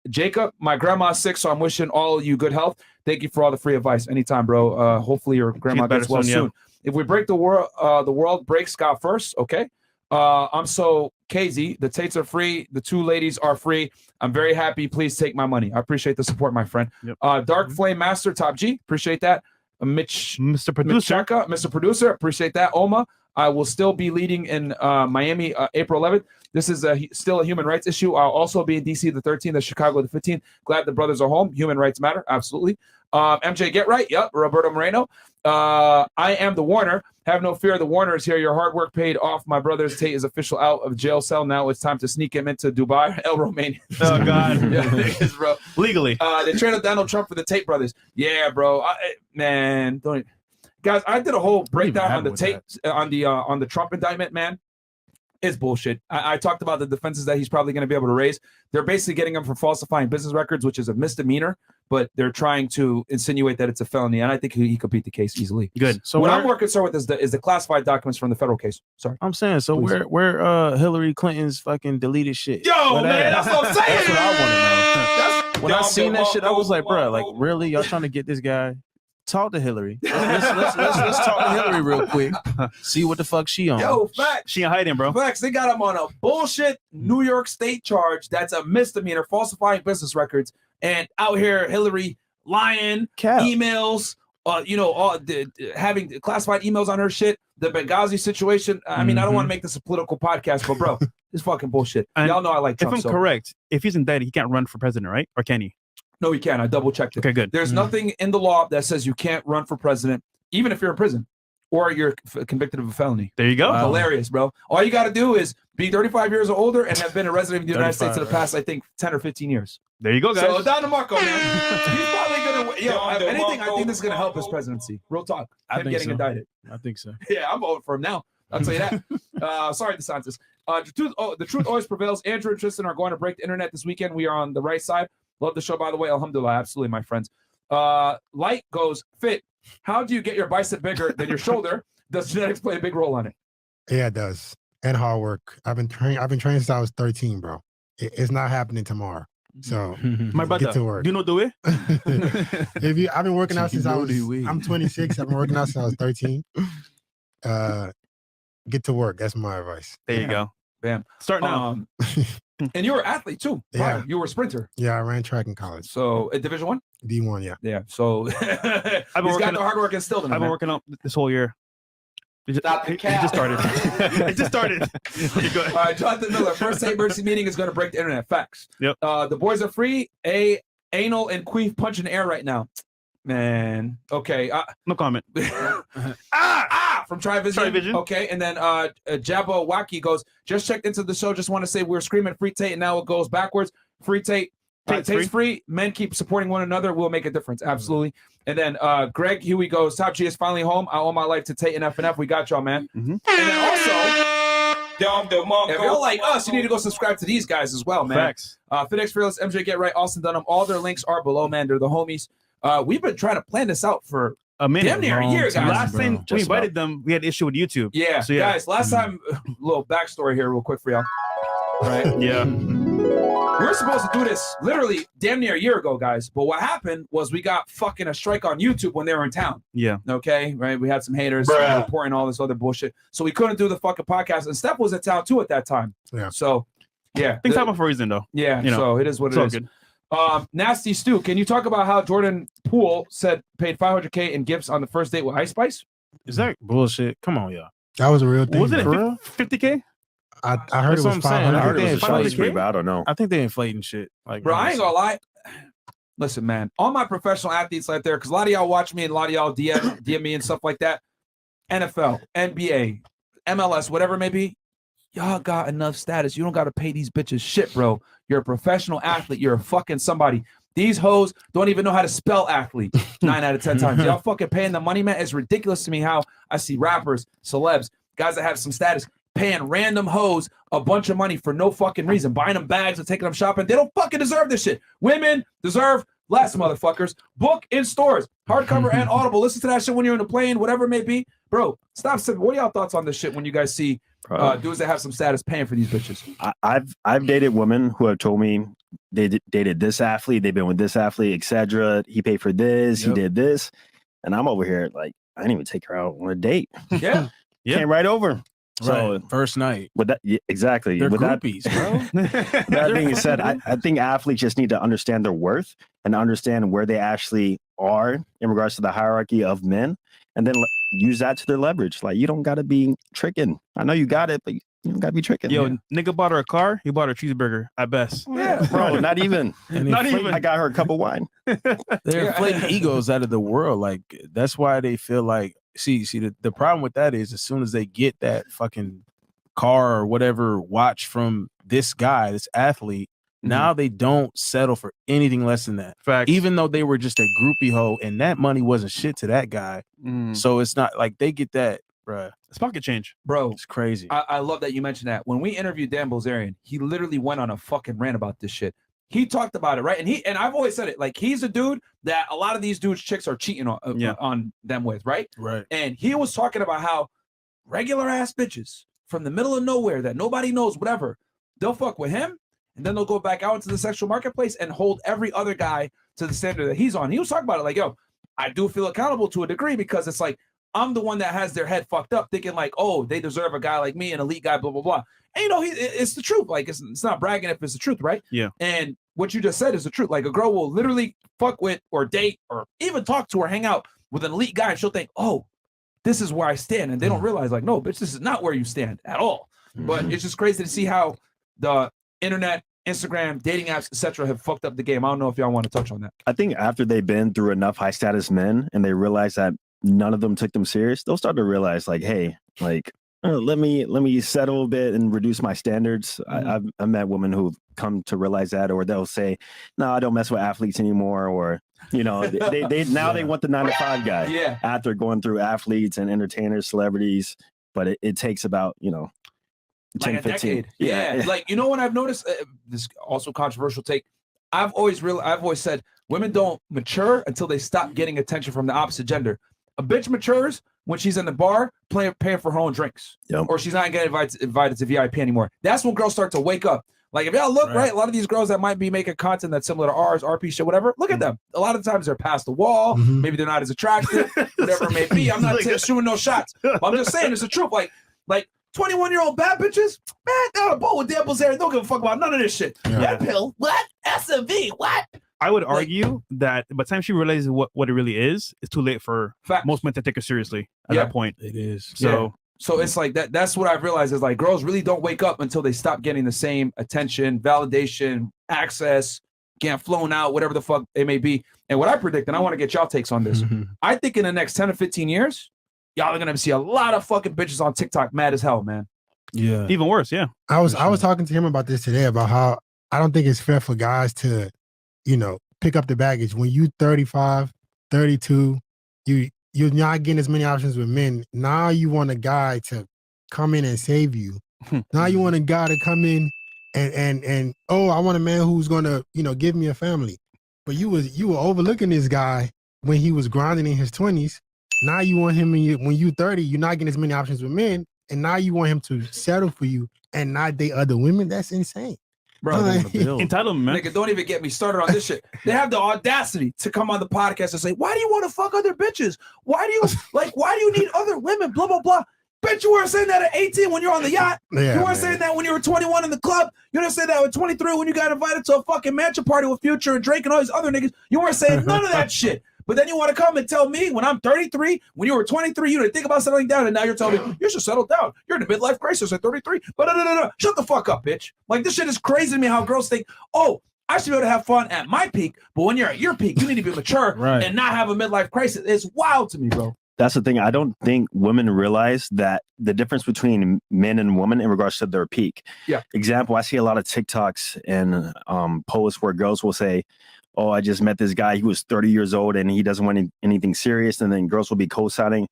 Jacob, my grandma's sick, so I'm wishing all of you good health. Thank you for all the free advice. Anytime, bro. Hopefully your grandma gets well soon. If we break the world breaks Scott first, okay? I'm so KZ. The Tates are free. The two ladies are free. I'm very happy. Please take my money. I appreciate the support, my friend. Yep. Dark Flame Master, Top G. Appreciate that. Mr. Producer. Mr. Producer. Appreciate that. Oma. I will still be leading in Miami April 11th. This is still a human rights issue. I'll also be in DC the 13th, Chicago the 15th. Glad the brothers are home. Human rights matter. Absolutely. MJ GetRight. Yep. Roberto Moreno. I am the Warner. Have no fear. The Warner is here. Your hard work paid off. My brother's Tate is official out of jail cell. Now it's time to sneak him into Dubai. El Romanian. Oh, God. Yeah, bro. Legally. They traded Donald Trump for the Tate brothers. Yeah, bro. Man, don't even. Guys, I did a whole breakdown on the Tate on the Trump indictment, man. It's bullshit. I talked about the defenses that he's probably going to be able to raise. They're basically getting him for falsifying business records, which is a misdemeanor, but they're trying to insinuate that it's a felony, and I think he could beat the case easily. Good. So what I'm more concerned with is the classified documents from the federal case. Sorry. I'm saying, so where Hillary Clinton's fucking deleted shit? Yo, man, that's what I'm saying. That's what I want to know. When I seen that shit, I was like, bro, like, really? Y'all trying to get this guy? Talk to Hillary. Let's talk to Hillary real quick. See what the fuck she on. Yo, facts. She in hiding, bro. Facts. They got him on a bullshit New York State charge. That's a misdemeanor, falsifying business records. And out here, Hillary lying, emails, having classified emails on her shit. The Benghazi situation. I mean, I don't want to make this a political podcast, but bro, it's fucking bullshit. And y'all know I like Trump. If I'm correct, if he's indicted, he can't run for president, right? Or can he? No, he can't. I double checked it. Okay, good. There's nothing in the law that says you can't run for president, even if you're in prison or you're convicted of a felony. There you go. Wow. Hilarious, bro. All you got to do is be 35 years or older and have been a resident of the United States in the past, I think, 10 or 15 years. There you go, guys. So down to Marco, man. He's probably going to, if anything, I think this is going to help his presidency. Real talk. Him getting indicted. I think so. Yeah, I'm voting for him now. I'll tell you that. Sorry, DeSantis. The truth always prevails. Andrew and Tristan are going to break the internet this weekend. We are on the right side. Love the show, by the way. Alhamdulillah. Absolutely, my friends. Light goes, Fit, how do you get your bicep bigger than your shoulder? Does genetics play a big role on it? Yeah, it does. And hard work. I've been training since I was 13, bro. It's not happening tomorrow. So my brother, get to work. Do you know the way? I've been working out since I'm 26. I've been working out since I was 13. Get to work. That's my advice. There you go. Bam. Start now. And you were an athlete too. Yeah. You were a sprinter. Yeah, I ran track in college. So at Division I? D1, yeah. Yeah. So he's got the hard work instilled in him. I've been working out this whole year. It just started. It just started. All right, Jonathan Miller. First St. Mercy meeting is going to break the internet. Facts. Yep. The boys are free. Anal and queef punch in the air right now. Man. Okay. No comment. From Trivision. Okay. And then Jabba Wacky goes, just checked into the show. Just want to say we're screaming free Tate and now it goes backwards. Free Tate. Tate's free. Men keep supporting one another. We'll make a difference. Absolutely. And then Greg Huey goes, Top G is finally home. I owe my life to Tate and FNF. We got y'all, man. Mm-hmm. And then also, if y'all like us, you need to go subscribe to these guys as well, man. Facts. Fitxfearless, MJ GetRight, Austin Dunham. All their links are below, man. They're the homies. We've been trying to plan this out for a minute. Damn near a year, guys. Last time we invited them, we had an issue with YouTube. Yeah. So, yeah. Guys, last time, little backstory here real quick for y'all. Right? Yeah. We were supposed to do this literally damn near a year ago, guys. But what happened was we got fucking a strike on YouTube when they were in town. Yeah. Okay. Right. We had some haters reporting all this other bullshit. So we couldn't do the fucking podcast. And Steph was in town too at that time. Yeah. So, yeah. Things happen for a reason, though. Yeah. You know, so it is what it is. Good. Nasty Stu, can you talk about how Jordan Poole paid $500K in gifts on the first date with Ice Spice? Is that bullshit? Come on, y'all. That was a real thing. Wasn't it 50K? I heard it was 500. I heard it was a Charlie Spray, but I don't know. I think they inflating shit. Like, bro, I ain't gonna lie. listen, man, all my professional athletes out there, because a lot of y'all watch me and a lot of y'all DM me and stuff like that. NFL, NBA, MLS, whatever it may be, y'all got enough status. You don't got to pay these bitches shit, bro. You're a professional athlete. You're a fucking somebody. These hoes don't even know how to spell athlete 9 out of 10 times. Y'all fucking paying the money, man. It's ridiculous to me how I see rappers, celebs, guys that have some status paying random hoes a bunch of money for no fucking reason, buying them bags and taking them shopping. They don't fucking deserve this shit. Women deserve less, motherfuckers. Book in stores, hardcover and Audible. Listen to that shit when you're in the plane, whatever it may be. Bro, stop sipping. What are y'all thoughts on this shit when you guys see dudes that have some status paying for these bitches? I've dated women who have told me they dated this athlete, they've been with this athlete, etc. He paid for this, he did this, and I'm over here like I didn't even take her out on a date. Yeah, came right over. So first night. With that, exactly. They're with groupies, bro. That being said, I think athletes just need to understand their worth and understand where they actually are in regards to the hierarchy of men, and then use that to their leverage. Like you don't got to be tricking. I know you got it, but you don't got to be tricking. Yo, nigga bought her a car. He bought her a cheeseburger at best. Yeah, bro. Not even. Not even. I got her a cup of wine. They're inflating egos out of the world. Like that's why they feel like. See, the problem with that is as soon as they get that fucking car or whatever watch from this guy, this athlete, now they don't settle for anything less than that. Facts. Even though they were just a groupie hoe and that money wasn't shit to that guy. So it's not like they get that, bruh. It's pocket change. Bro, it's crazy. I love that you mentioned that. When we interviewed Dan Bilzerian, he literally went on a fucking rant about this shit. He talked about it, right? And I've always said it, like he's a dude that a lot of these dudes chicks are cheating on them with, right? Right. And he was talking about how regular ass bitches from the middle of nowhere that nobody knows, whatever, they'll fuck with him, and then they'll go back out into the sexual marketplace and hold every other guy to the standard that he's on. He was talking about it like, yo, I do feel accountable to a degree because it's like I'm the one that has their head fucked up, thinking like, oh, they deserve a guy like me, an elite guy, blah blah blah. And you know, it's the truth. Like it's not bragging if it's the truth, right? Yeah. And what you just said is the truth. Like a girl will literally fuck with or date or even talk to or hang out with an elite guy, and she'll think, oh, this is where I stand, and they don't realize like, no, bitch, this is not where you stand at all. But it's just crazy to see how the internet, Instagram, dating apps, etc., have fucked up the game. I don't know if y'all want to touch on that. I think after they've been through enough high status men and they realize that none of them took them serious, they'll start to realize like, hey, like let me settle a bit and reduce my standards. I've met women who've come to realize that, or they'll say, no, I don't mess with athletes anymore, or you know, they now they want the 9-to-5 guy after going through athletes and entertainers, celebrities, but it takes about 10, like a 15. decade. Yeah. Like, you know what I've noticed? This also controversial take. I've always said women don't mature until they stop getting attention from the opposite gender. A bitch matures when she's in the bar paying for her own drinks, or she's not getting invited to VIP anymore. That's when girls start to wake up. Like if y'all look right, a lot of these girls that might be making content that's similar to ours, RP shit, whatever. Look at them. A lot of times they're past the wall. Maybe they're not as attractive, whatever it may be. I'm not shooting no shots. But I'm just saying it's the truth. Like 21-year-old bad bitches, man, they're on a boat with Dan Bilzerian. Don't give a fuck about none of this shit. RedPill, what? SMV, what? I would argue that by the time she realizes what it really is, it's too late for most men to take her seriously at that point. It is. So it's like that. That's what I've realized is like girls really don't wake up until they stop getting the same attention, validation, access, getting flown out, whatever the fuck it may be. And what I predict, and I want to get y'all takes on this. I think in the next 10 to 15 years, y'all are gonna see a lot of fucking bitches on TikTok mad as hell, man. Yeah. Even worse, yeah. I was talking to him about this today, about how I don't think it's fair for guys to, pick up the baggage. When you 35, 32, you're not getting as many options with men. Now you want a guy to come in and save you. Now you want a guy to come in and I want a man who's gonna, give me a family. But you were overlooking this guy when he was grinding in his 20s. Now you want him when you 30, you're not getting as many options with men, and now you want him to settle for you and not date other women. That's insane. Bro, entitlement, man. Nigga, don't even get me started on this shit. They have the audacity to come on the podcast and say, why do you want to fuck other bitches? Why do you need other women? Blah, blah, blah. Bitch, you weren't saying that at 18 when you're on the yacht. You weren't saying that when you were 21 in the club. You didn't say that at 23 when you got invited to a fucking mansion party with Future and Drake and all these other niggas. You weren't saying none of that shit. But then you want to come and tell me when I'm 33, when you were 23, you didn't think about settling down, and now you're telling me you should settle down. You're in a midlife crisis at 33. But no. Shut the fuck up, bitch. Like, this shit is crazy to me how girls think, oh, I should be able to have fun at my peak, but when you're at your peak, you need to be mature Right. and not have a midlife crisis. It's wild to me, bro. That's the thing. I don't think women realize that the difference between men and women in regards to their peak. Yeah. Example, I see a lot of TikToks and posts where girls will say, oh, I just met this guy. He was 30 years old and he doesn't want anything serious. And then girls will be co-signing.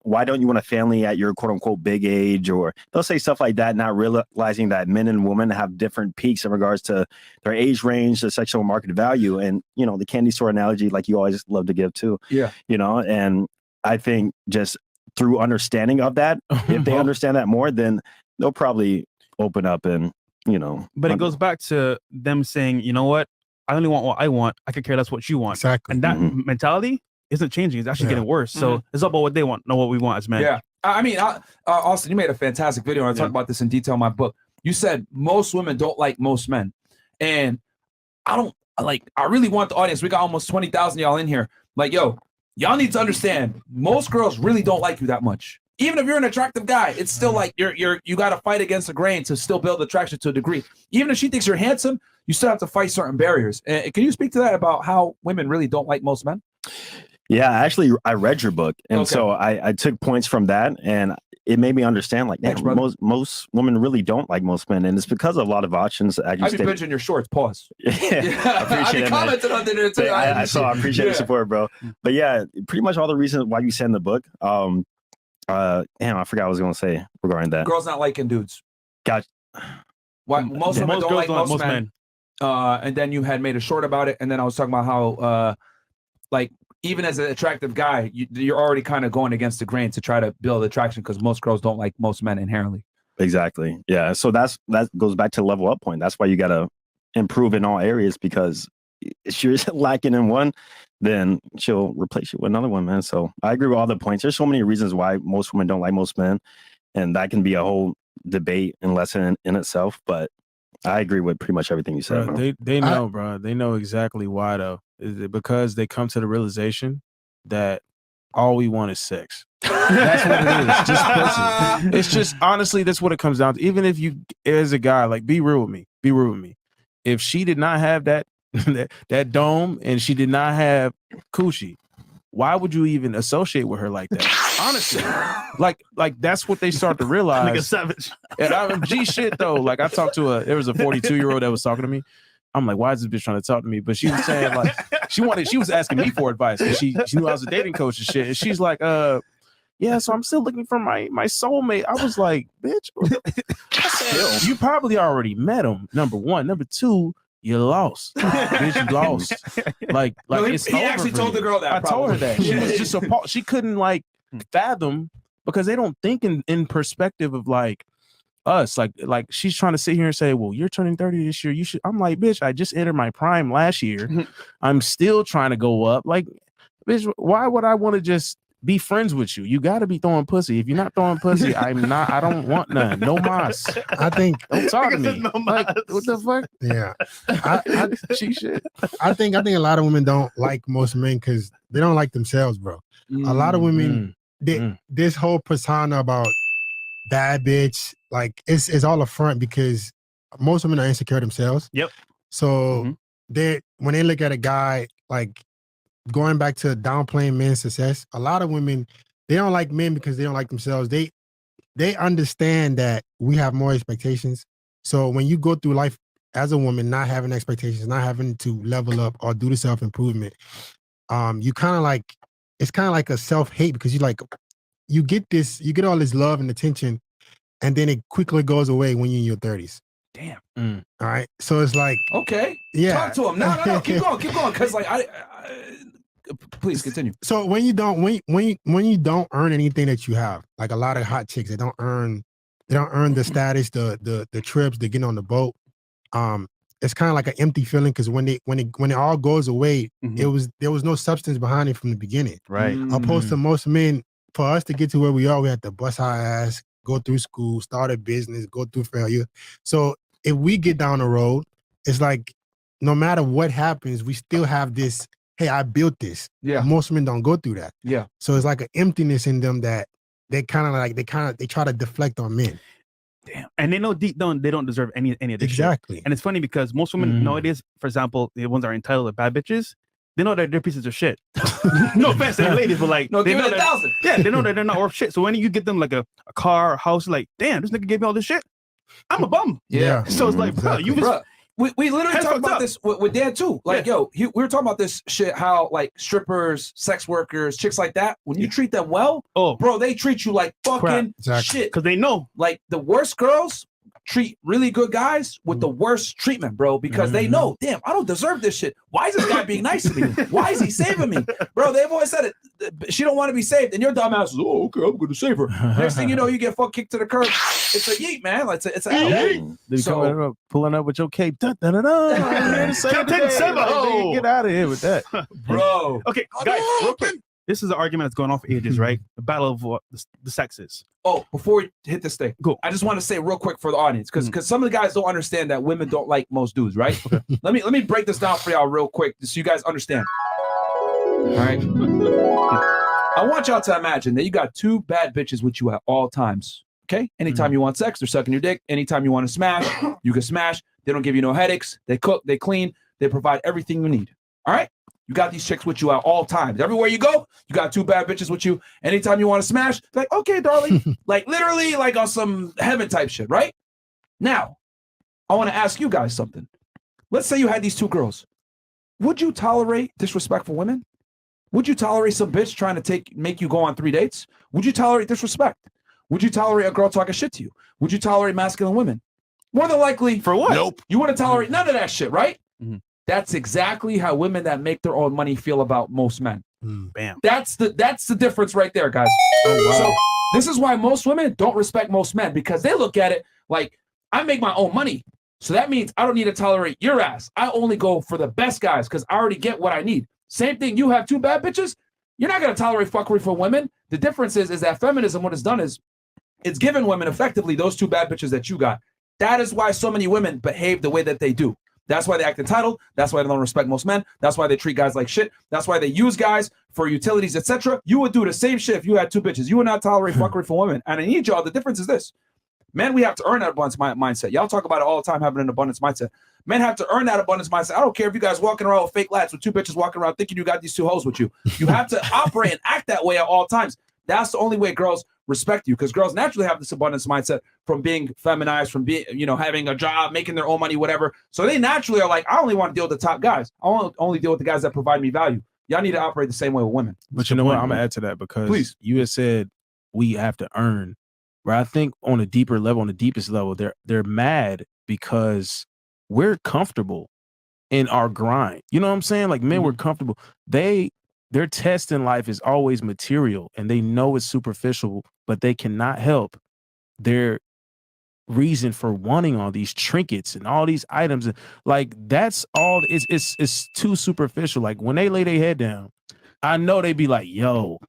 Why don't you want a family at your quote unquote big age? Or they'll say stuff like that, not realizing that men and women have different peaks in regards to their age range, the sexual market value. And, you know, the candy store analogy, like you always love to give too. Yeah. You know, and I think just through understanding of that, if they understand that more, then they'll probably open up and, you know. But it goes back to them saying, you know what? I only want what I want. I could care less what you want. Exactly. And that mentality isn't changing. It's actually getting worse. So it's all about what they want, not what we want as men. Yeah. I mean, Austin, you made a fantastic video. I talk about this in detail in my book. You said most women don't like most men. And I really want the audience. We got almost 20,000 y'all in here. Like, yo, y'all need to understand, most girls really don't like you that much. Even if you're an attractive guy, it's still like you got to fight against the grain to still build attraction to a degree. Even if she thinks you're handsome, you still have to fight certain barriers. Can you speak to that about how women really don't like most men? Yeah, actually, I read your book, and so I took points from that, and it made me understand, like, Thanks, most women really don't like most men, and it's because of a lot of options. I'd be binging your shorts. Pause. Yeah, I appreciate it. Commented on there too. I appreciate the support, bro. But yeah, pretty much all the reasons why you said in the book. Damn, I forgot what I was going to say regarding that. Girls not liking dudes. Gotcha. Why most women don't like most men. And then you had made a short about it, and then I was talking about how, like, even as an attractive guy, you're already kind of going against the grain to try to build attraction because most girls don't like most men inherently. Exactly. Yeah. So that goes back to level up point. That's why you got to improve in all areas, because if you're lacking in one, then she'll replace you with another one, man. So I agree with all the points. There's so many reasons why most women don't like most men, and that can be a whole debate and lesson in itself. But I agree with pretty much everything you said. Bro, they know, bro. They know exactly why, though. Is it because they come to the realization that all we want is sex? That's what it is. Just pussy. It's just, honestly, that's what it comes down to. Even if you, as a guy, like, be real with me. Be real with me. If she did not have that that dome and she did not have coochie, why would you even associate with her like that? Honestly, like that's what they start to realize. Like a savage. And I'm G shit though. Like, I talked to there was a 42-year-old that was talking to me. I'm like, why is this bitch trying to talk to me? But she was saying, like, she was asking me for advice because she knew I was a dating coach and shit. And she's like, yeah, so I'm still looking for my soulmate. I was like, bitch, I said, you probably already met him. Number one. Number two, you lost. Bitch, you lost. Like no, it's he actually told the girl that. I told her that. She was just appalled. She couldn't like fathom, because they don't think in perspective of like us. Like she's trying to sit here and say, well, you're turning 30 this year. You should. I'm like, bitch, I just entered my prime last year. I'm still trying to go up. Like, bitch, why would I want to just be friends with you? You got to be throwing pussy. If you're not throwing pussy, I don't want none. No mas. I think Don't talk to me. No Like, mas. what the fuck? yeah. She shit. I think a lot of women don't like most men because they don't like themselves, bro. A lot of women, this whole persona about bad bitch, like it's all a front because most women are insecure themselves. Yep. So when they look at a guy, like, going back to downplaying men's success, a lot of women, they don't like men because they don't like themselves. They understand that we have more expectations. So when you go through life as a woman, not having expectations, not having to level up or do the self-improvement, you kind of like, it's kind of like a self-hate because you get all this love and attention, and then it quickly goes away when you're in your 30s. Damn. All right. So it's like, okay. Yeah. Talk to him. No. Keep going. Because like I please continue. So when you don't earn anything that you have, like a lot of hot chicks, they don't earn the status, the trips, the getting on the boat. It's kind of like an empty feeling because when it all goes away, there was no substance behind it from the beginning. Right. Opposed to most men, for us to get to where we are, we had to bust our ass, go through school, start a business, go through failure. So if we get down the road, it's like no matter what happens, we still have this, hey, I built this. Yeah. Most men don't go through that. Yeah. So it's like an emptiness in them that they try to deflect on men. Damn. And they know deep down they don't deserve any of this shit. Exactly. And it's funny because most women nowadays, for example, the ones that are entitled to bad bitches, they know that they're pieces of shit. No offense to the ladies, but like No, they give know it 1,000. yeah, they know that they're not worth shit. So when you get them like a car, a house, like, damn, this nigga gave me all this shit. I'm a bum. Yeah. So it's like, bro, you Bruh, we literally Hands talked fucked about up. this with Dan too. Like, yo, we were talking about this shit, how like strippers, sex workers, chicks like that, when you treat them well, bro, they treat you like fucking shit. Because they know. Like the worst girls treat really good guys with the worst treatment, bro, because they know, damn, I don't deserve this shit. Why is this guy being nice to me? Why is he saving me? Bro, they've always said it. She don't want to be saved. And your dumb ass is, oh, okay, I'm going to save her. Next thing you know, you get fuck kicked to the curb. It's a yeet, man. It's a L. They coming up, pulling up with your cape. Da, da, da, da. Get out of here with that. Bro. Okay, guys, real quick. This is an argument that's going on for ages, right? The battle of the sexes. Oh, before we hit this thing, go. I just want to say real quick for the audience, because some of the guys don't understand that women don't like most dudes, right? Okay. Let me break this down for y'all real quick so you guys understand. All right. I want y'all to imagine that you got two bad bitches with you at all times. Okay? Anytime you want sex, they're sucking your dick. Anytime you want to smash, you can smash. They don't give you no headaches. They cook, they clean, they provide everything you need. All right? You got these chicks with you at all times. Everywhere you go, you got two bad bitches with you. Anytime you want to smash, like, okay, darling. Like literally like on some heaven type shit, right? Now, I want to ask you guys something. Let's say you had these two girls. Would you tolerate disrespectful women? Would you tolerate some bitch trying to make you go on 3 dates? Would you tolerate disrespect? Would you tolerate a girl talking shit to you? Would you tolerate masculine women? More than likely. For what? Nope. You want to tolerate none of that shit, right? Mm-hmm. That's exactly how women that make their own money feel about most men. Bam. That's the difference right there, guys. Oh, wow. So this is why most women don't respect most men, because they look at it like, I make my own money. So that means I don't need to tolerate your ass. I only go for the best guys because I already get what I need. Same thing, you have two bad bitches, you're not going to tolerate fuckery for women. The difference is that feminism, what it's done is, it's given women effectively those two bad bitches that you got. That is why so many women behave the way that they do. That's why they act entitled. That's why they don't respect most men. That's why they treat guys like shit. That's why they use guys for utilities, etc. You would do the same shit if you had two bitches. You would not tolerate fuckery for women. And I need y'all, the difference is this. Men, we have to earn that abundance mindset. Y'all talk about it all the time, having an abundance mindset. Men have to earn that abundance mindset. I don't care if you guys walking around with fake lads with two bitches walking around thinking you got these two hoes with you. You have to operate and act that way at all times. That's the only way girls respect you, because girls naturally have this abundance mindset from being feminized, from being, having a job, making their own money, whatever. So they naturally are like, I only want to deal with the top guys. I want to only deal with the guys that provide me value. Y'all need to operate the same way with women. But you know what? I'm going to add to that, because you had said we have to earn. Where I think on a deeper level, on the deepest level, they're mad because we're comfortable in our grind. You know what I'm saying? Like, men, we're comfortable. Their test in life is always material, and they know it's superficial, but they cannot help their reason for wanting all these trinkets and all these items. Like, that's all. It's too superficial. Like, when they lay their head down, I know they be like, yo,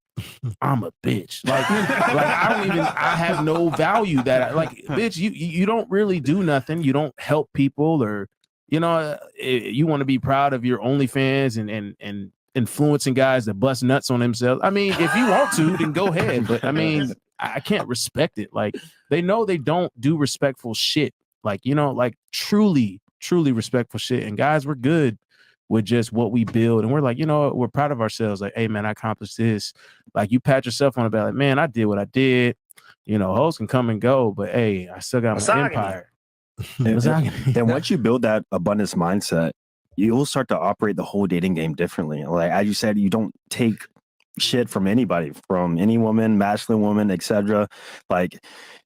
I'm a bitch. Like I have no value bitch, you don't really do nothing. You don't help people, or, you want to be proud of your OnlyFans and influencing guys that bust nuts on themselves. I mean, if you want to, then go ahead. But I mean, I can't respect it. Like, they know they don't do respectful shit. Like, truly respectful shit. And guys, we're good with just what we build, and we're like, we're proud of ourselves. Like, hey man, I accomplished this. Like, you pat yourself on the back, like, man, I did what I did. Hoes can come and go, but hey, I still got my empire. Then once you build that abundance mindset, you'll start to operate the whole dating game differently. Like, as you said, you don't take shit from anybody, from any woman, masculine woman, etc. Like,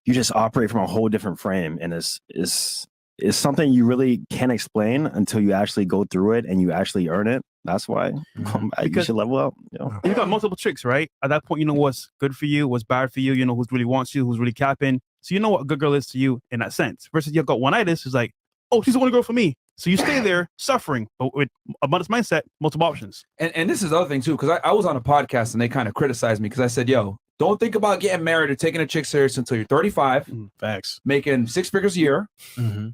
you just operate from a whole different frame, and it's something you really can't explain until you actually go through it and you actually earn it. That's why you should level up. You got multiple chicks, right? At that point, you know what's good for you, what's bad for you, who's really wants you, who's really capping. So you know what a good girl is to you in that sense. Versus you've got one-itis who's like, oh, she's the only girl for me. So you stay there suffering, but with abundance mindset, multiple options. And this is the other thing too, because I was on a podcast and they kind of criticized me because I said, yo, Don't think about getting married or taking a chick serious until you're 35, Facts. making 6 figures a year,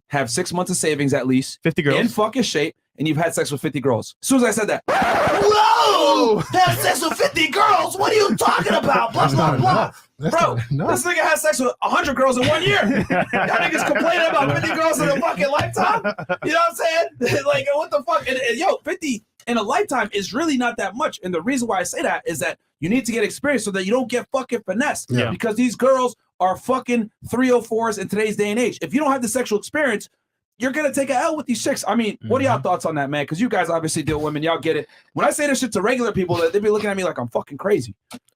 have 6 months of savings at least, 50 girls. in fucking shape, and you've had sex with 50 girls. As soon as I said that, whoa! Have sex with 50 girls? What are you talking about? Blah, blah, blah. Bro, this nigga had sex with 100 girls in 1 year. Y'all niggas complaining about 50 girls in a fucking lifetime? You know what I'm saying? Like, what the fuck? And, yo, 50 in a lifetime is really not that much. And the reason why I say that is that you need to get experience so that you don't get fucking finessed. Yeah. Because these girls are fucking 304s in today's day and age. If you don't have the sexual experience, you're gonna take a L with these chicks. I mean, what are y'all thoughts on that, man? Because you guys obviously deal with women, y'all get it. When I say this shit to regular people, they be looking at me like I'm fucking crazy.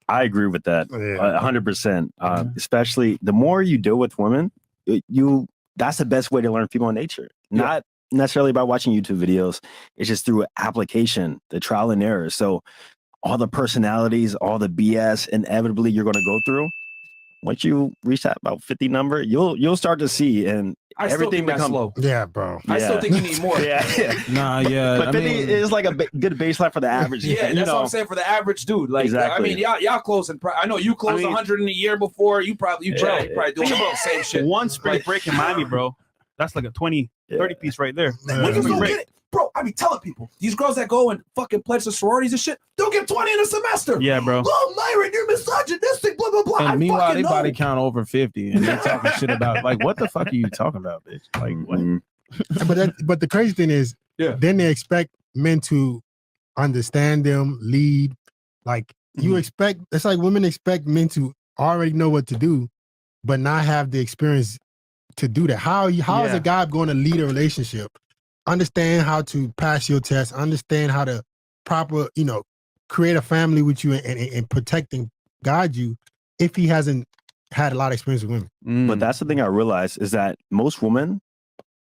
I agree with that 100%. Especially the more you deal with women, that's the best way to learn female nature. Not necessarily by watching YouTube videos. It's just through application, the trial and error. So all the personalities, all the BS, inevitably you're going to go through. Once you reach that about 50 number, you'll start to see, and everything becomes slow. Yeah, bro. I still think you need more. Nah, yeah. But 50 is like a good baseline for the average. Yeah, that's what I'm saying for the average dude. Like, Exactly. I mean, y'all closing. I know you closed 100 in a year before. You probably doing the same shit. One spring break in Miami, bro. That's like a 20, 30 piece right there. Niggas don't get it. Bro, I be telling people, these girls that go and fucking pledge to sororities and shit, they'll get 20 in a semester. Yeah, bro. Oh, Myron, you're misogynistic, blah, blah, blah. And meanwhile, they know. body count over 50, and they talking shit about, like, what the fuck are you talking about, bitch? Like, what? But the crazy thing is, then they expect men to understand them, lead. Like you expect, it's like women expect men to already know what to do, but not have the experience to do that. How is a guy going to lead a relationship? Understand how to pass your test, understand how to proper, create a family with you and protect and guide you if he hasn't had a lot of experience with women. But that's the thing I realized is that most women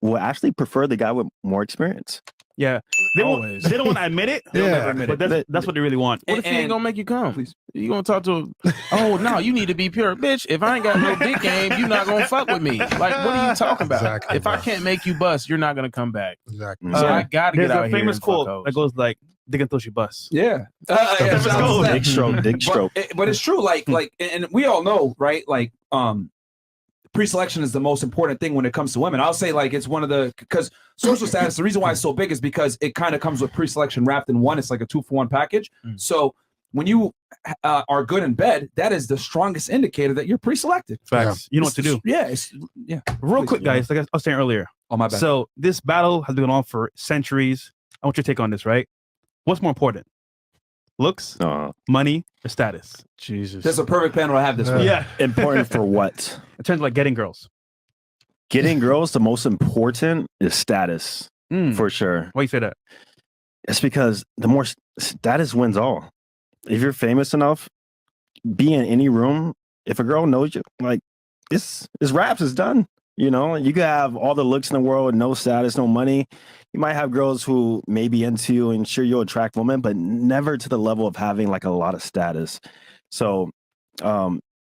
will actually prefer the guy with more experience. Yeah. They don't want to admit it. But that's what they really want. What if he ain't gonna make you come? Please. You gonna talk to him? Oh no, you need to be pure, bitch. If I ain't got no dick game, you're not gonna fuck with me. Like, what are you talking about? Exactly, if I can't make you bust, you're not gonna come back. Exactly. So I gotta get out There's a here. famous and quote fuck that goes like, "Dig until she busts." Yeah. Dig stroke. But it's true. Like, and we all know, right? Like, pre-selection is the most important thing when it comes to women. I'll say like it's one of the, because social status, the reason why it's so big is because it kind of comes with pre-selection wrapped in one. It's like a 2-for-1 package. So when you are good in bed, that is the strongest indicator that you're pre-selected. Facts. You know what to do. Yeah. Real quick, guys, like I was saying earlier. Oh, my bad. So this battle has been going on for centuries. I want your take on this, right? What's more important? Looks, money, or status? Jesus. That's a perfect panel to have this with. Yeah. Important for what? In terms of like getting girls. Getting girls, the most important is status, for sure. Why you say that? It's because the more status wins all. If you're famous enough, be in any room. If a girl knows you, like it's raps, it's done. You could have all the looks in the world, no status, no money. You might have girls who may be into you and sure you'll attract women, but never to the level of having like a lot of status. So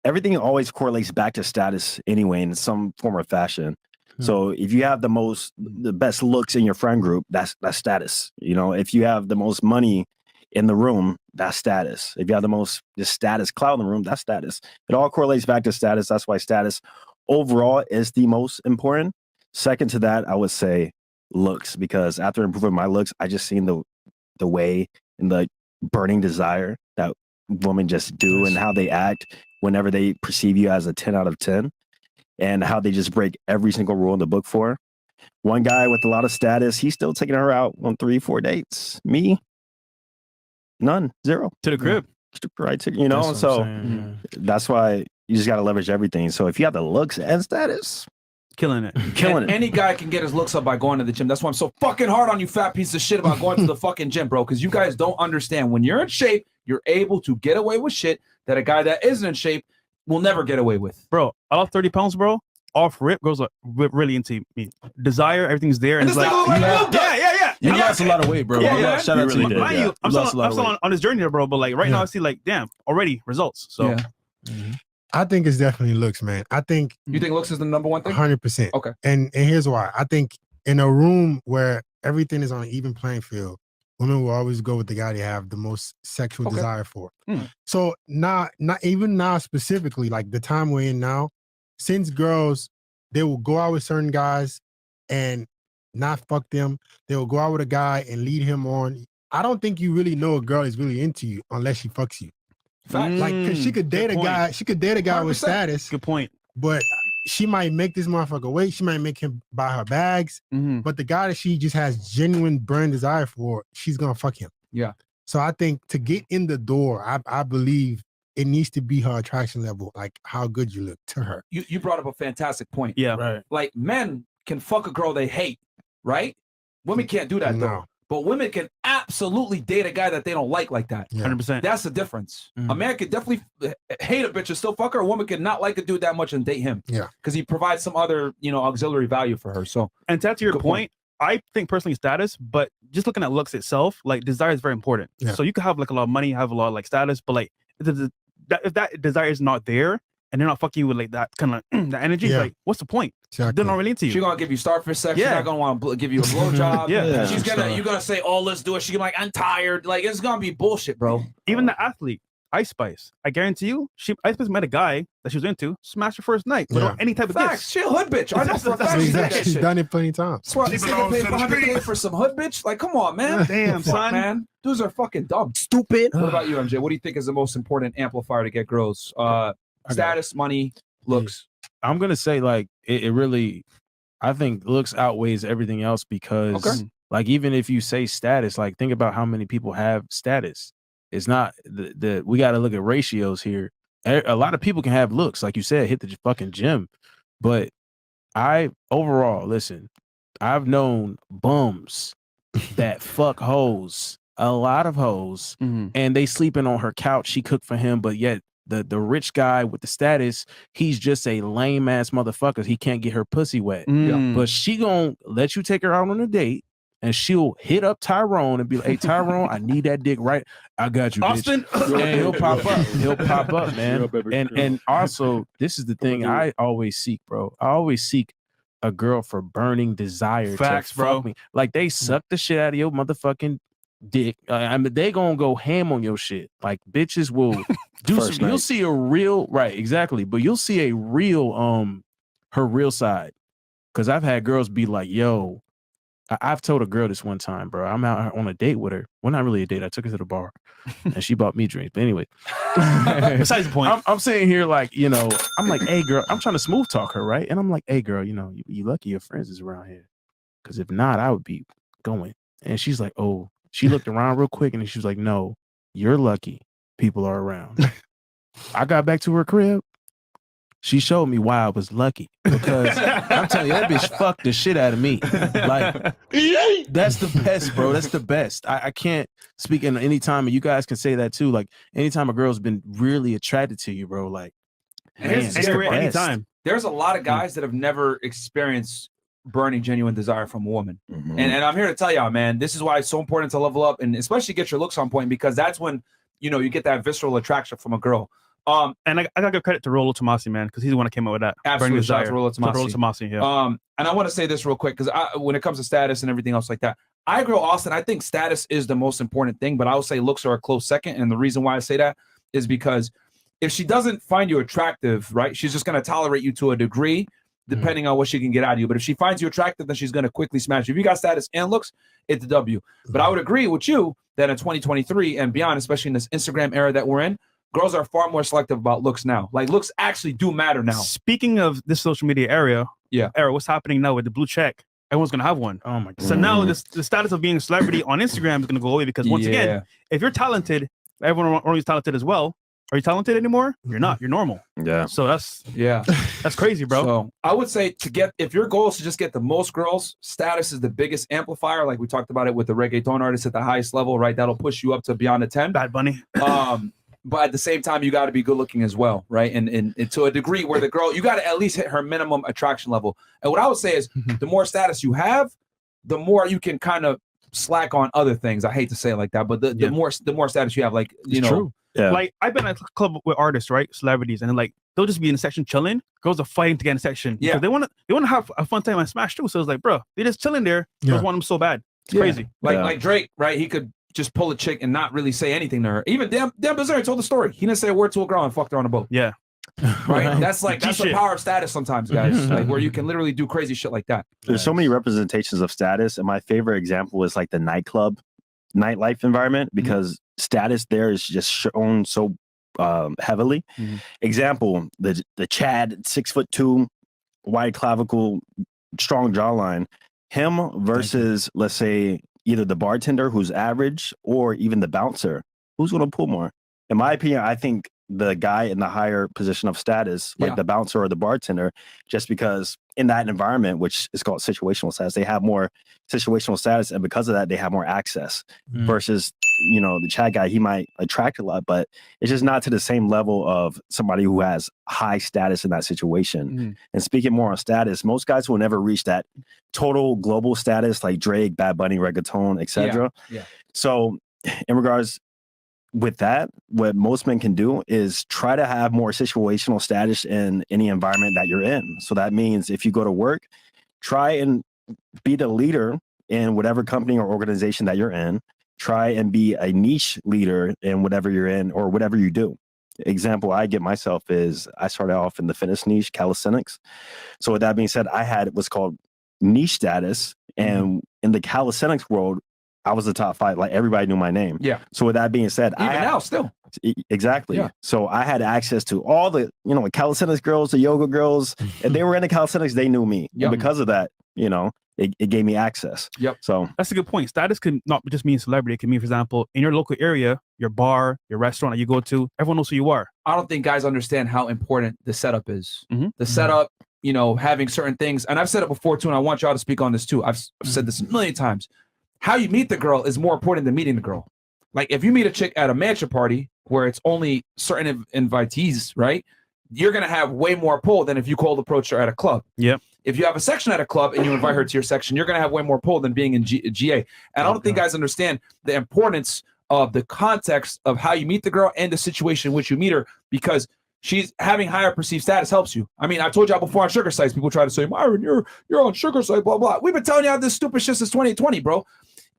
everything always correlates back to status anyway, in some form or fashion. So if you have the best looks in your friend group, that's status. If you have the most money in the room, that's status. If you have the most status cloud in the room, that's status. It all correlates back to status. That's why status overall is the most important. Second to that, I would say looks, because after improving my looks, I just seen the way and the burning desire that women just do and how they act whenever they perceive you as a 10 out of 10 and how they just break every single rule in the book for. One guy with a lot of status, he's still taking her out on 3-4 dates. Me, none, 0. To the crib. Right, so that's why you just got to leverage everything. So if you have the looks and status, killing it. Any guy can get his looks up by going to the gym. That's why I'm so fucking hard on you fat piece of shit about going to the fucking gym, bro. Because you guys don't understand. When you're in shape, you're able to get away with shit that a guy that isn't in shape will never get away with. Bro, I lost 30 pounds, bro. Off rip, girls are really into me. Desire, everything's there. And it's like, you lost a lot of weight, bro. Yeah, shout out to you. Mind you, I'm still on this journey, bro. But like right now, I see like, damn, already results. So I think it's definitely looks, man. I think you think looks is the number one thing. 100%. Okay. And here's why. I think in a room where everything is on an even playing field, women will always go with the guy they have the most sexual desire for. Mm. So not even now specifically, like the time we're in now, since girls, they will go out with certain guys and not fuck them. They will go out with a guy and lead him on. I don't think you really know a girl is really into you unless she fucks you. Like, cause she could date a guy. She could date a guy 100%. With status. Good point. But she might make this motherfucker wait. She might make him buy her bags. But the guy that she just has genuine burn desire for, she's gonna fuck him. Yeah. So I think to get in the door, I believe it needs to be her attraction level, like how good you look to her. You brought up a fantastic point. Yeah. Right. Like men can fuck a girl they hate, right? Women can't do that though. But women can absolutely date a guy that they don't like that. 100%. That's the difference. A man could definitely hate a bitch and still fuck her. A woman could not like a dude that much and date him. Yeah. Because he provides some other, auxiliary value for her. So, and to your point, I think personally status, but just looking at looks itself, like desire is very important. Yeah. So you could have like a lot of money, have a lot of like status, but like if that desire is not there and they're not fucking you with like that kind of that energy, like what's the point? Exactly. They're not really into you. She's gonna give you starfish sex. She's not gonna want to give you a blowjob. You're gonna say, "Oh, let's do it." She's gonna be like, "I'm tired." Like it's gonna be bullshit, bro. Even the athlete, Ice Spice, I guarantee you, Ice Spice met a guy that she was into, smashed her first night without any type of facts. She a hood bitch. I know for a fact she's done it plenty of times. That's why this nigga paid $100K for some hood bitch. Like, come on, man. Damn, son. Man, dudes are fucking dumb, stupid. What about you, MJ? What do you think is the most important amplifier to get girls? Status, money, looks. I'm gonna say like it really. I think looks outweighs everything else because, like, even if you say status, like, think about how many people have status. It's not we got to look at ratios here. A lot of people can have looks, like you said, hit the fucking gym. But listen, I've known bums that fuck hoes, a lot of hoes, and they sleeping on her couch. She cooked for him, but yet the rich guy with the status, he's just a lame ass motherfucker. He can't get her pussy wet. But she gonna let you take her out on a date, and she'll hit up Tyrone and be like, "Hey, Tyrone, I need that dick right. I got you, Austin." Bitch. And he'll pop up. He'll pop up, man. And also, this is the thing I always seek, bro. I always seek a girl for burning desire. Facts, to bro. fuck me. Like they suck the shit out of your motherfucking dick. I mean, they gonna go ham on your shit. Like bitches will do some. You'll see a real exactly. But you'll see a real her real side. Because I've had girls be like, "Yo." I've told a girl this one time, bro. I'm out on a date with her. Well, not really a date. I took her to the bar, and she bought me drinks. But anyway, besides the point, I'm sitting here like, I'm like, "Hey, girl," I'm trying to smooth talk her, right? And I'm like, "Hey, girl, you lucky your friends is around here, because if not, I would be going." And she's like, "Oh," she looked around real quick, and she was like, "No, you're lucky. People are around." I got back to her crib. She showed me why I was lucky, because I'm telling you, that bitch fucked the shit out of me. Like, that's the best, bro. That's the best. I can't speak in any time, and you guys can say that too. Like, anytime a girl's been really attracted to you, bro, like, man, anytime. There's a lot of guys that have never experienced burning genuine desire from a woman. And I'm here to tell y'all, man, this is why it's so important to level up and especially get your looks on point, because that's when, you get that visceral attraction from a girl. And I gotta give credit to Rollo Tomasi, man, because he's the one that came up with that. Absolutely, shout out to Rollo Tomasi. Yeah. And I want to say this real quick, because when it comes to status and everything else like that, I agree with Austin. I think status is the most important thing, but I would say looks are a close second. And the reason why I say that is because if she doesn't find you attractive, right, she's just gonna tolerate you to a degree, depending on what she can get out of you. But if she finds you attractive, then she's gonna quickly smash you. If you got status and looks, it's a W. But I would agree with you that in 2023 and beyond, especially in this Instagram era that we're in, girls are far more selective about looks now. Like looks actually do matter now. Speaking of this social media era, what's happening now with the blue check? Everyone's gonna have one. Oh my god! So now the status of being a celebrity on Instagram is gonna go away, because once again, if you're talented, everyone around you is talented as well. Are you talented anymore? You're not. You're normal. Yeah. So that's crazy, bro. So I would say if your goal is to just get the most girls, status is the biggest amplifier. Like we talked about it with the reggaeton artists at the highest level, right? That'll push you up to beyond the 10. Bad Bunny. But at the same time, you got to be good looking as well, right? And to a degree where the girl, you got to at least hit her minimum attraction level. And what I would say is the more status you have, the more you can kind of slack on other things. I hate to say it like that, but the more status you have, like, True. Yeah. Like I've been at a club with artists, right? Celebrities, and like they'll just be in a section chilling. Girls are fighting to get in a section. Yeah. They want to have a fun time and smash too. So it's like, bro, they're just chilling there. Girls want them so bad. It's crazy. Like Drake, right? He could just pull a chick and not really say anything to her. Even Dan Bilzerian told the story. He didn't say a word to a girl and fucked her on a boat. Yeah. Right? That's the power of status sometimes, guys. Like where you can literally do crazy shit like that. There's so many representations of status, and my favorite example is like the nightlife environment, because status there is just shown so heavily. Example, the Chad, 6'2", wide clavicle, strong jawline, him versus, let's say, either the bartender who's average or even the bouncer. Who's going to pull more? In my opinion, I think the guy in the higher position of status, like the bouncer or the bartender, just because in that environment, which is called situational status, they have more situational status, and because of that, they have more access. Versus, you know, the Chad guy, he might attract a lot, but it's just not to the same level of somebody who has high status in that situation. And speaking more on status, most guys will never reach that total global status like Drake, Bad Bunny, reggaeton, etc. So in regards with that, what most men can do is try to have more situational status in any environment that you're in. So that means if you go to work, try and be the leader in whatever company or organization that you're in. Try and be a niche leader in whatever you're in or whatever you do. Example I give myself is I started off in the fitness niche, calisthenics. So with that being said, I had what's called niche status. And in the calisthenics world, I was the top 5. Like everybody knew my name. Yeah. So with that being said, even now still. Exactly. Yeah. So I had access to all the, you know, calisthenics girls, the yoga girls, and they were into calisthenics. They knew me. And because of that, you know, it gave me access. So that's a good point. Status can not just mean celebrity. It can mean, for example, in your local area, your bar, your restaurant that you go to, everyone knows who you are. I don't think guys understand how important the setup is. The setup, you know, having certain things. And I've said it before too, and I want y'all to speak on this too. I've said this a million times. How you meet the girl is more important than meeting the girl. Like if you meet a chick at a mansion party where it's only certain invitees, right? You're going to have way more pull than if you cold approach her at a club. Yep. If you have a section at a club and you invite her to your section, you're going to have way more pull than being in GA. And I don't think guys understand the importance of the context of how you meet the girl and the situation in which you meet her, because she's having higher perceived status helps you. I mean, I told y'all before on sugar sites, people try to say, Myron, you're on sugar site, blah, blah. We've been telling y'all this stupid shit since 2020, bro.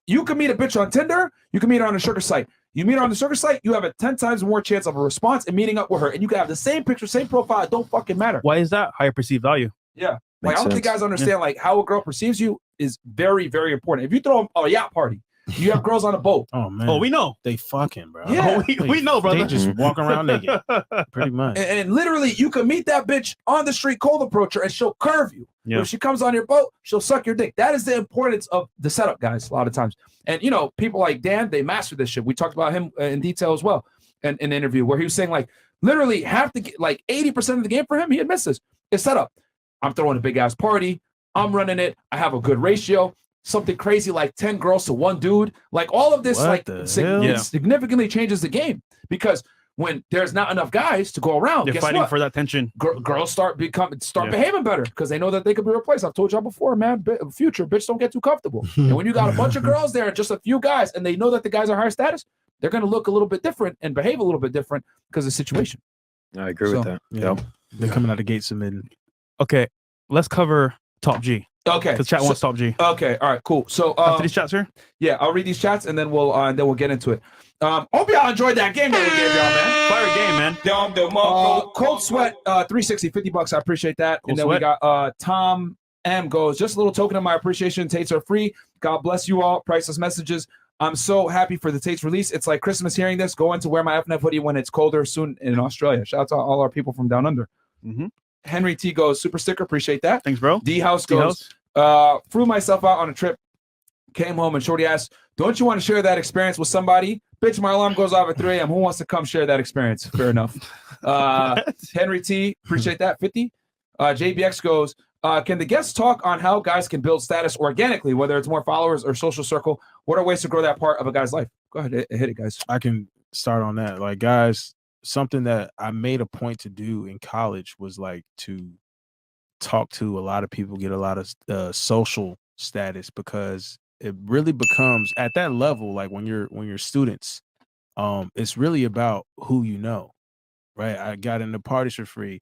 You can meet a bitch on Tinder. You can meet her on a sugar site. You meet her on the sugar site, you have a 10 times more chance of a response and meeting up with her. And you can have the same picture, same profile. It don't fucking matter. Why is that? Higher perceived value. Yeah. Like, I don't think guys understand like how a girl perceives you is very, very important. If you throw a yacht party, you have girls on a boat. Oh man. Oh, we know. They fucking, bro. Yeah. We know, brother. They just walk around naked. Pretty much. And literally you can meet that bitch on the street, cold approach her, and she'll curve you. Yeah. But if she comes on your boat, she'll suck your dick. That is the importance of the setup, guys, a lot of times. And you know, people like Dan, they master this shit. We talked about him in detail as well in an interview where he was saying like literally half the, like 80% of the game for him, he admits this, is setup. I'm throwing a big ass party. I'm running it. I have a good ratio. Something crazy like 10 girls to 1 dude. Like all of this significantly changes the game, because when there's not enough guys to go around, they're fighting for that tension. Girls start behaving better because they know that they could be replaced. I've told y'all before, man, future bitch don't get too comfortable. And when you got a bunch of girls there and just a few guys, and they know that the guys are higher status, they're going to look a little bit different and behave a little bit different because of the situation. I agree with that. Yep. They're coming out the gate submitting. Okay, let's cover Top G. Okay, because chat wants Top G. Okay, all right, cool. So after these chats here, yeah, I'll read these chats and then we'll get into it. Hope y'all enjoyed that game that we gave y'all, man. Fire game, man. Cold Sweat 360, $50. I appreciate that. Cold and then Sweat. We got Tom M goes, just a little token of my appreciation. Tates are free. God bless you all. Priceless messages. I'm so happy for the Tate's release. It's like Christmas hearing this. Going to wear my FNF hoodie when it's colder soon in Australia. Shout out to all our people from down under. Henry T goes, super sticker. Appreciate that. Thanks, bro. D House goes, flew myself out on a trip. Came home and Shorty asked, don't you want to share that experience with somebody? Bitch, my alarm goes off at 3 a.m. Who wants to come share that experience? Fair enough. Henry T, appreciate that. 50. JBX goes, can the guests talk on how guys can build status organically, whether it's more followers or social circle? What are ways to grow that part of a guy's life? Go ahead, hit it, guys. I can start on that. Like, guys, something that I made a point to do in college was like to talk to a lot of people, get a lot of social status, because it really becomes at that level, like when you're students, it's really about who you know, right? I got into parties for free.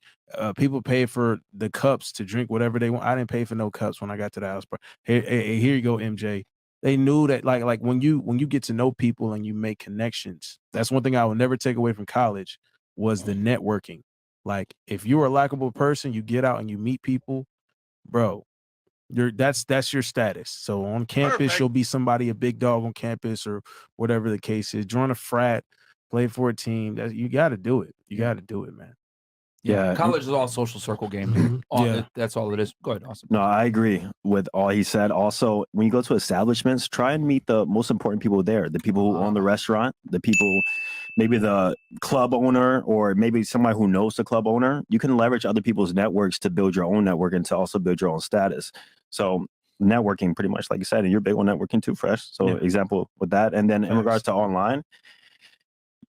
People pay for the cups to drink whatever they want. I didn't pay for no cups when I got to the house party. Here you go, MJ. They knew that like when you get to know people and you make connections, that's one thing I will never take away from college was the networking. Like if you're a likable person, you get out and you meet people, bro. That's your status. So on campus, you'll be somebody, a big dog on campus or whatever the case is. Join a frat, play for a team. You got to do it. You got to do it, man. Yeah. College is all social circle game, dude. That's all it is. Go ahead, Austin. No, I agree with all he said. Also, when you go to establishments, try and meet the most important people there, the people who own the restaurant, the people, maybe the club owner, or maybe somebody who knows the club owner. You can leverage other people's networks to build your own network and to also build your own status. So networking, pretty much like you said, and you're big on networking too, Fresh. So example with that. And then in regards to online,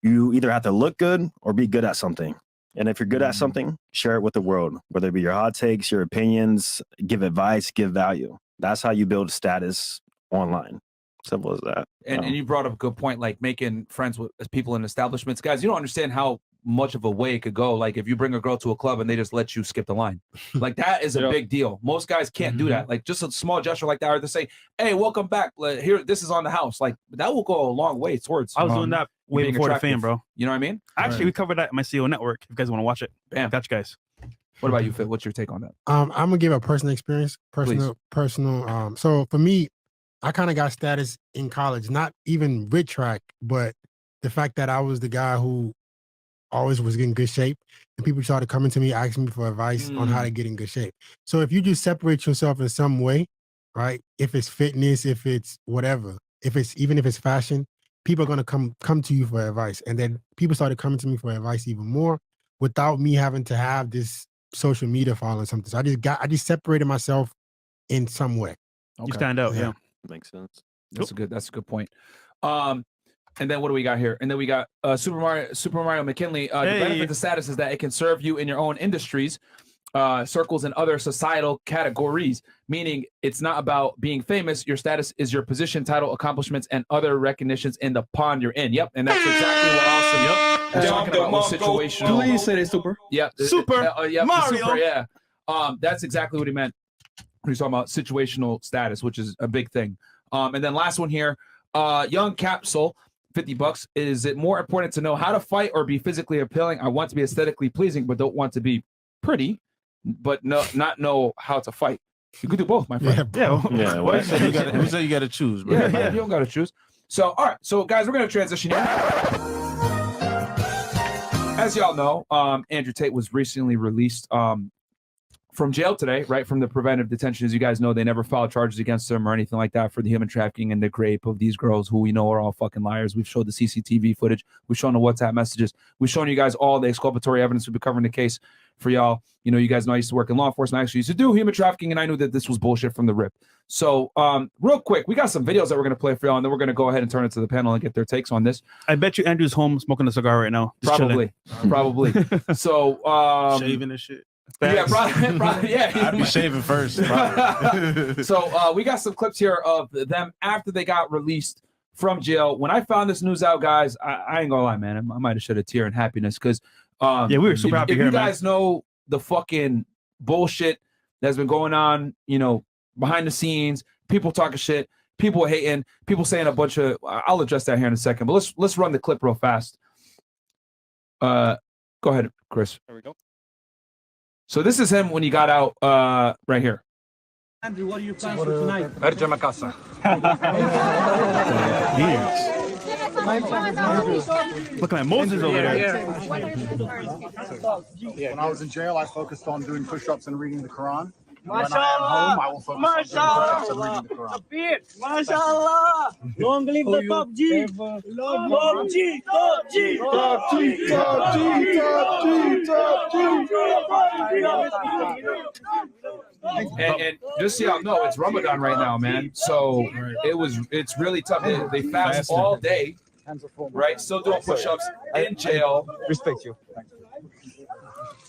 you either have to look good or be good at something. And if you're good at something, share it with the world, whether it be your hot takes, your opinions, give advice, give value. That's how you build status online. Simple as that. And you brought up a good point, like making friends with people in establishments. Guys, you don't understand how much of a way it could go. Like if you bring a girl to a club and they just let you skip the line, like that is a big deal. Most guys can't do that. Like just a small gesture like that, or to say, "Hey, welcome back. Here, this is on the house." Like that will go a long way towards. I was doing that way before the fame, bro. You know what I mean? Actually, we covered that in my CEO network. If you guys want to watch it, bam, got you guys. What about you, Fit? What's your take on that? I'm gonna give a personal experience, personal. So for me, I kind of got status in college, not even with track, but the fact that I was the guy who always was in good shape, and people started coming to me, asking me for advice on how to get in good shape. So if you just separate yourself in some way, right? If it's fitness, if it's whatever, even if it's fashion, people are gonna come to you for advice. And then people started coming to me for advice even more without me having to have this social media following something. So I just separated myself in some way. You stand out, yeah. Makes sense. That's a good point. And then what do we got here? And then we got Super Mario McKinley. The benefit of status is that it can serve you in your own industries, circles, and other societal categories. Meaning, it's not about being famous. Your status is your position, title, accomplishments, and other recognitions in the pond you're in. Yep, and that's exactly what Austin was talking about with situational. Please say they super. Yep, Mario. Super, yeah. That's exactly what he meant when he's talking about situational status, which is a big thing. And then last one here, Young Capsule. $50. Is it more important to know how to fight or be physically appealing? I want to be aesthetically pleasing, but don't want to be pretty, but not know how to fight. You could do both, my friend. Who said you got to choose, bro? Yeah, you don't got to choose. So, all right. So, guys, we're going to transition here. As y'all know, Andrew Tate was recently released from jail today, right, from the preventive detention. As you guys know, they never filed charges against him or anything like that for the human trafficking and the rape of these girls who we know are all fucking liars. We've showed the CCTV footage. We've shown the WhatsApp messages. We've shown you guys all the exculpatory evidence. We've been covering the case for y'all. You know, you guys know I used to work in law enforcement. I actually used to do human trafficking, and I knew that this was bullshit from the rip. So real quick, we got some videos that we're going to play for y'all, and then we're going to go ahead and turn it to the panel and get their takes on this. I bet you Andrew's home smoking a cigar right now. Probably. So shaving and shit. Yeah, probably, yeah. I'd be shaving first. So we got some clips here of them after they got released from jail. When I found this news out, guys, I ain't gonna lie, man. I might have shed a tear in happiness because we were super happy if here, you guys know the fucking bullshit that's been going on, you know, behind the scenes, people talking shit, people hating, people saying a bunch of. I'll address that here in a second, but let's run the clip real fast. Go ahead, Chris. There we go. So this is him when he got out right here. Andrew, what are you planning for tonight? Verge a casa. Looking like Moses over there. When I was in jail, I focused on doing push-ups and reading the Quran. When I am home, I will focus on doing push-ups and reading the Quran. MashaAllah! Long live the top G! Top G! Top G! Top G! Top G! Top G! And just so y'all know, it's Ramadan right now, man. So it's really tough. They fast all day, right? Still doing push-ups in jail. Respect you.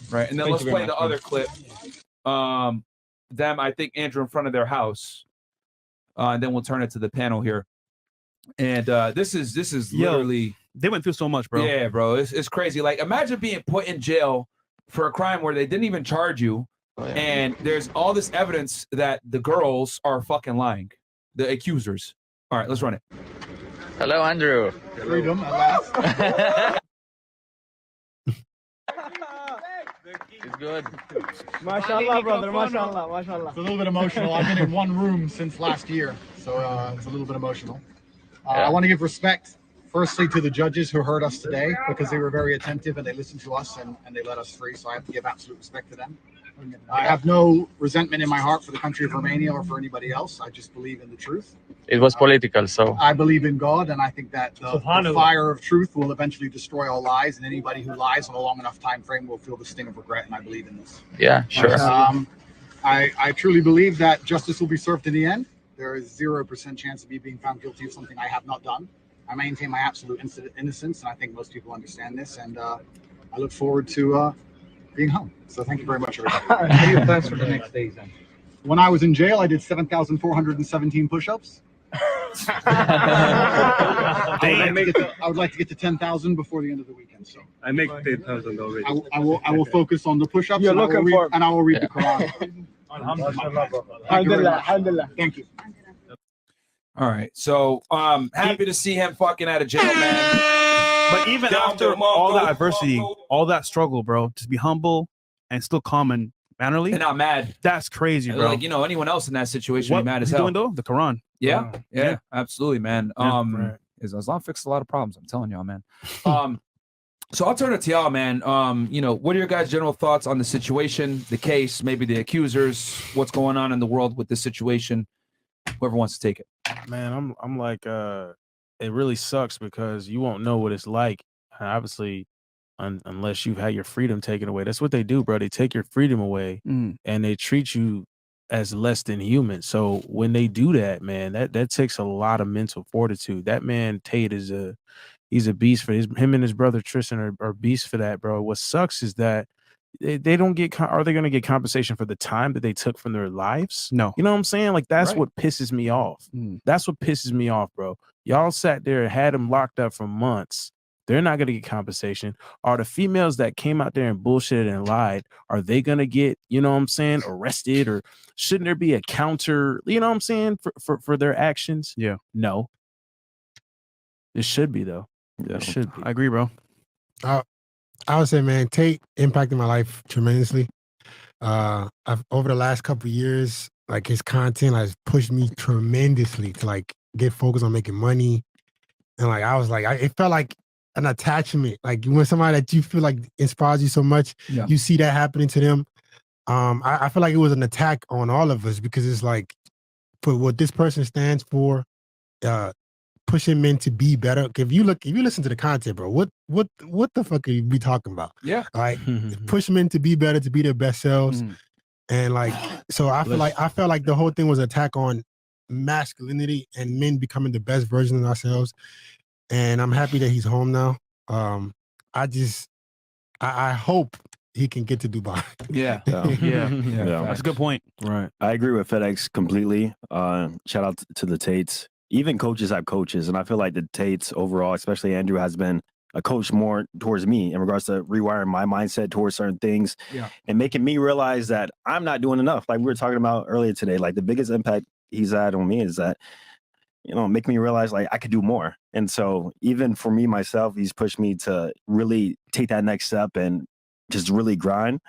Right, and then let's play the other clip. Them, I think, Andrew in front of their house, and then we'll turn it to the panel here. And this is literally they went through so much, bro. Yeah, bro, it's crazy. Like, imagine being put in jail for a crime where they didn't even charge you, and there's all this evidence that the girls are fucking lying, the accusers. All right, let's run it. Hello, Andrew. Freedom at last. It's good. MashaAllah, brother. MashaAllah. MashaAllah. It's a little bit emotional. I've been in one room since last year, so it's a little bit emotional. Yeah. I want to give respect, firstly, to the judges who heard us today because they were very attentive and they listened to us and they let us free. So I have to give absolute respect to them. I have no resentment in my heart for the country of Romania or for anybody else. I just believe in the truth. It was political, so. I believe in God, and I think that the fire of truth will eventually destroy all lies, and anybody who lies on a long enough time frame will feel the sting of regret, and I believe in this. Yeah, sure. I truly believe that justice will be served in the end. There is 0% chance of me being found guilty of something I have not done. I maintain my absolute innocence, and I think most people understand this, and I look forward to being home. So thank you very much, everybody. What are your plans for the next days then? When I was in jail, I did 7,417 push-ups. I would like to get to 10,000 before the end of the weekend. So I make 10,000 already. I will focus on the push-ups and I will read the Quran. Alhamdulillah. Thank you. All right, so happy to see him fucking out of jail, man. But even after all that adversity, all that struggle, bro, just be humble and still calm and mannerly. And not mad. That's crazy, bro. Like, you know, anyone else in that situation What be mad as he's hell. doing though? The Quran. Yeah, yeah, absolutely, man. right. Islam fixed a lot of problems. I'm telling y'all, man. So I'll turn it to y'all, man. You know, what are your guys' general thoughts on the situation, the case, maybe the accusers, what's going on in the world with this situation? Whoever wants to take it. Man, I'm like, it really sucks because you won't know what it's like. Obviously, unless you've had your freedom taken away. That's what they do, bro. They take your freedom away and they treat you as less than human. So when they do that, man, that takes a lot of mental fortitude. That man Tate he's a beast for him and his brother Tristan are beasts for that, bro. What sucks is that they don't get are they going to get compensation for the time that they took from their lives? No. You know what I'm saying? Like that's Right. what pisses me off. That's what pisses me off, bro. Y'all sat there and had him locked up for months. They're not going to get compensation. Are the females that came out there and bullshitted and lied, are they going to get, you know what I'm saying, arrested? Or shouldn't there be a counter, you know what I'm saying, for their actions? Yeah. No. It should be, though. Yeah. It should be. I agree, bro. I would say, man, Tate impacted my life tremendously. Over the last couple of years, like his content has pushed me tremendously to like get focused on making money. And like I was like, it felt like an attachment. Like when somebody that you feel like inspires you so much, you see that happening to them. I feel like it was an attack on all of us because it's like for what this person stands for, pushing men to be better. If you listen to the content, bro, what the fuck are you be talking about? Yeah. Like push men to be better, to be their best selves. And like, so I felt like the whole thing was an attack on masculinity and men becoming the best version of ourselves. And I'm happy that he's home now. I hope he can get to Dubai. Yeah. Yeah. That's a good point. Right. I agree with FedEx completely. Shout out to the Tates. Even coaches have coaches, and I feel like the Tates overall, especially Andrew, has been a coach more towards me in regards to rewiring my mindset towards certain things and making me realize that I'm not doing enough. Like we were talking about earlier today, like the biggest impact he's had on me is that, you know, make me realize like I could do more. And so even for me, myself, he's pushed me to really take that next step and just really grind.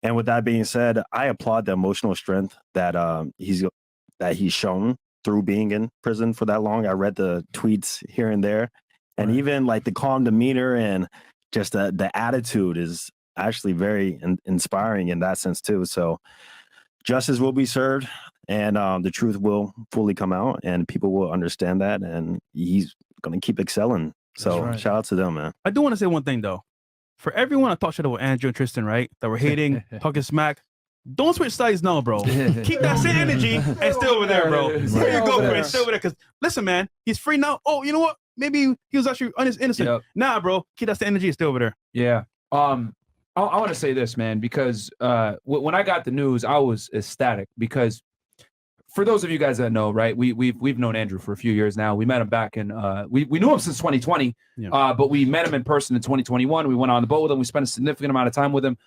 And with that being said, I applaud the emotional strength that he's shown through being in prison for that long. I read the tweets here and there, and even like the calm demeanor and just the attitude is actually very inspiring in that sense too. So justice will be served, and the truth will fully come out, and people will understand that, and he's going to keep excelling. So shout out to them, man. I do want to say one thing though. For everyone that thought shit about Andrew and Tristan, right? That were hating, talking smack. Don't switch sides now, bro. Keep that same energy and stay over there, bro. Stay your girlfriend, stay over there. Because listen, man, he's free now. Oh, you know what? Maybe he was actually innocent. Yep. Nah, bro. Keep that same energy and stay over there. Yeah. I want to say this, man, because when I got the news, I was ecstatic because for those of you guys that know, right, we've known Andrew for a few years now. We met him back in we knew him since 2020, but we met him in person in 2021. We went on the boat with him. We spent a significant amount of time with him.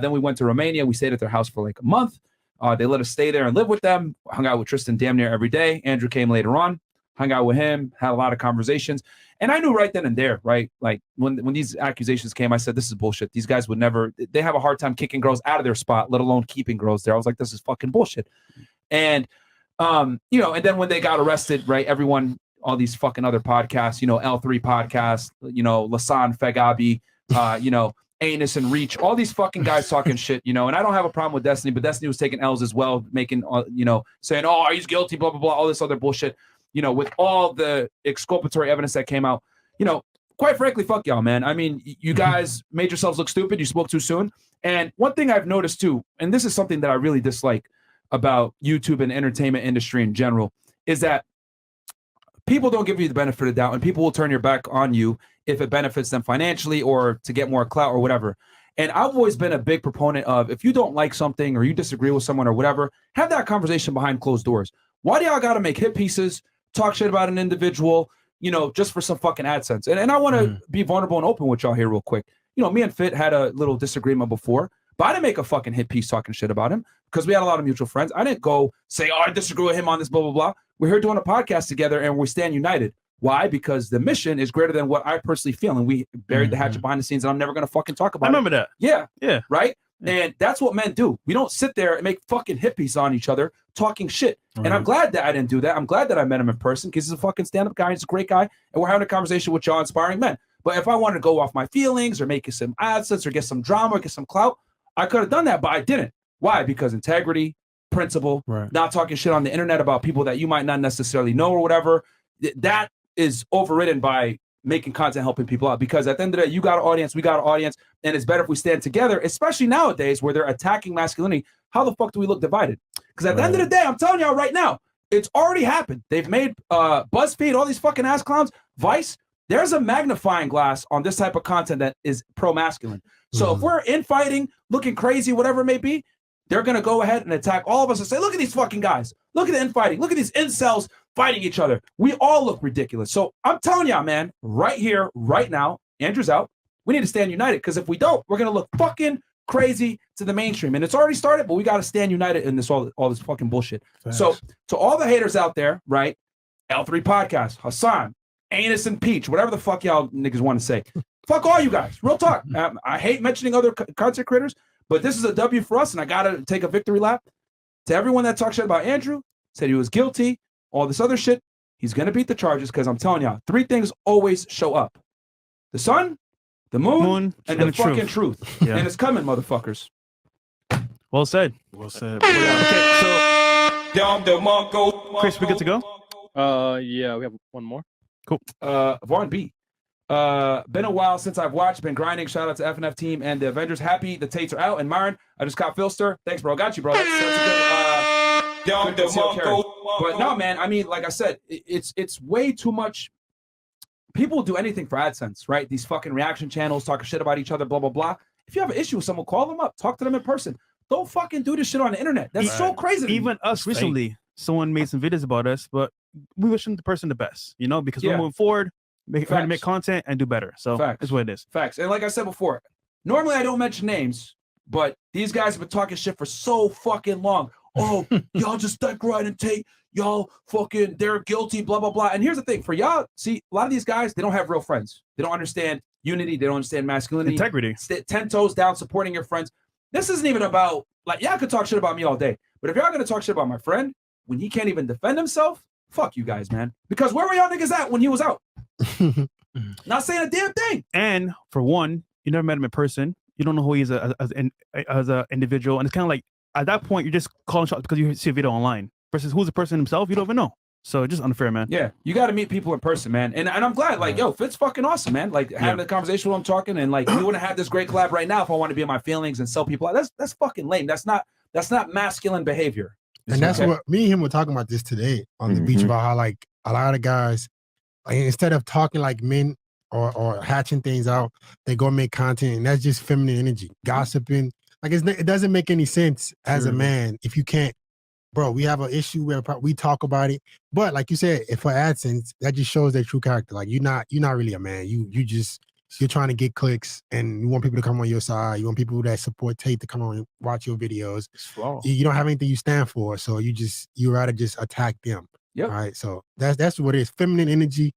Then we went to Romania. We stayed at their house for like a month. They let us stay there and live with them. Hung out with Tristan damn near every day. Andrew came later on. hung out with him, had a lot of conversations. And I knew right then and there, right? Like when these accusations came, I said, this is bullshit. These guys would never, they have a hard time kicking girls out of their spot, let alone keeping girls there. I was like, this is fucking bullshit. And, you know, and then when they got arrested, right, everyone, all these fucking other podcasts, you know, L3 podcast, you know, Lasan Fegabi, you know, Anus and Reach, all these fucking guys talking shit, you know, and I don't have a problem with Destiny, but Destiny was taking L's as well, making, you know, saying, oh, he's guilty, blah, blah, blah, all this other bullshit, you know, with all the exculpatory evidence that came out, you know, quite frankly, fuck y'all, man. I mean, you guys made yourselves look stupid. You spoke too soon. And one thing I've noticed too, and this is something that I really dislike about YouTube and entertainment industry in general, is that people don't give you the benefit of the doubt, and people will turn your back on you if it benefits them financially or to get more clout or whatever. And I've always been a big proponent of, if you don't like something or you disagree with someone or whatever, have that conversation behind closed doors. Why do y'all got to make hit pieces, talk shit about an individual, you know, just for some fucking AdSense? And I want to be vulnerable and open with y'all here real quick. You know, me and Fit had a little disagreement before, but I didn't make a fucking hit piece talking shit about him because we had a lot of mutual friends. I didn't go say, oh, I disagree with him on this, blah, blah, blah. We're here doing a podcast together and we stand united. Why? Because the mission is greater than what I personally feel. And we buried the hatchet behind the scenes and I'm never going to fucking talk about it. I remember that. Yeah. Yeah. Right? And that's what men do. We don't sit there and make fucking hit pieces on each other talking shit. And I'm glad that I didn't do that. I'm glad that I met him in person because he's a fucking stand-up guy. He's a great guy. And we're having a conversation with y'all inspiring men. But if I wanted to go off my feelings or make some AdSense or get some drama or get some clout, I could have done that, but I didn't. Why? Because integrity, principle, not talking shit on the internet about people that you might not necessarily know or whatever, that is overridden by making content helping people out. Because at the end of the day, you got an audience, we got an audience, and it's better if we stand together, especially nowadays where they're attacking masculinity. How the fuck do we look divided? Because at the end of the day, I'm telling y'all right now, it's already happened. They've made BuzzFeed, all these fucking ass clowns, Vice, there's a magnifying glass on this type of content that is pro-masculine. So if we're infighting, looking crazy, whatever it may be, they're going to go ahead and attack all of us and say, look at these fucking guys. Look at the infighting. Look at these incels fighting each other. We all look ridiculous. So I'm telling y'all, man, right here, right now, Andrew's out. We need to stand united because if we don't, we're going to look fucking crazy to the mainstream. And it's already started, but we got to stand united in this all this fucking bullshit. Thanks. So to all the haters out there, right, L3 Podcast, Hassan, Anus and Peach, whatever the fuck y'all niggas want to say. Fuck all you guys. Real talk. I hate mentioning other content creators, but this is a W for us, and I got to take a victory lap. To everyone that talked shit about Andrew, said he was guilty, all this other shit, he's going to beat the charges because I'm telling y'all, three things always show up. The sun, the moon and the fucking truth. Yeah. And it's coming, motherfuckers. Well said. Well said. Okay, so Chris, we good to go? Yeah, we have one more. Cool. Vaughn B. Been a while since I've watched, been grinding. Shout out to FNF team and the Avengers. Happy the Tates are out. And Myron, I just caught Philster. Thanks, bro. Got you, bro. That's a good concealed carry. But no, man, I mean, like I said, it's way too much. People do anything for AdSense, right? These fucking reaction channels talking shit about each other, blah, blah, blah. If you have an issue with someone, call them up. Talk to them in person. Don't fucking do this shit on the internet. That's so crazy. Even us recently, someone made some videos about us, but we wishing the person the best, you know, because we're moving forward, trying to make content and do better. So that's what it is. Facts. And like I said before, normally I don't mention names, but these guys have been talking shit for so fucking long. Oh, y'all just GetRight and Tate. Y'all fucking, they're guilty, blah, blah, blah. And here's the thing. For y'all, see, a lot of these guys, they don't have real friends. They don't understand unity. They don't understand masculinity. Integrity. 10 toes down, supporting your friends. This isn't even about, like, y'all could talk shit about me all day. But if y'all going to talk shit about my friend, when he can't even defend himself, fuck you guys, man. Because where were y'all niggas at when he was out? Not saying a damn thing. And for one, you never met him in person. You don't know who he is as an individual. And it's kind of like, at that point, you're just calling shots because you see a video online. Versus who's the person himself, you don't even know. So just unfair, man. Yeah, you got to meet people in person, man. And I'm glad, like, yo, Fit's fucking awesome, man. Like, having a conversation while I'm talking, and like, we wouldn't have this great collab right now if I want to be in my feelings and sell people out. That's fucking lame. That's not masculine behavior. And that's what me and him were talking about this today on the beach about how, like, a lot of guys, like, instead of talking like men or hatching things out, they go make content, and that's just feminine energy, gossiping. Like, it doesn't make any sense as a man if you can't. Bro, we have an issue where we talk about it, but like you said, if for AdSense, that just shows their true character. Like, you're not really a man. You're trying to get clicks, and you want people to come on your side. You want people that support Tate to come on and watch your videos. You don't have anything you stand for, so you rather just attack them. Yep. All right. So that's what it is. Feminine energy,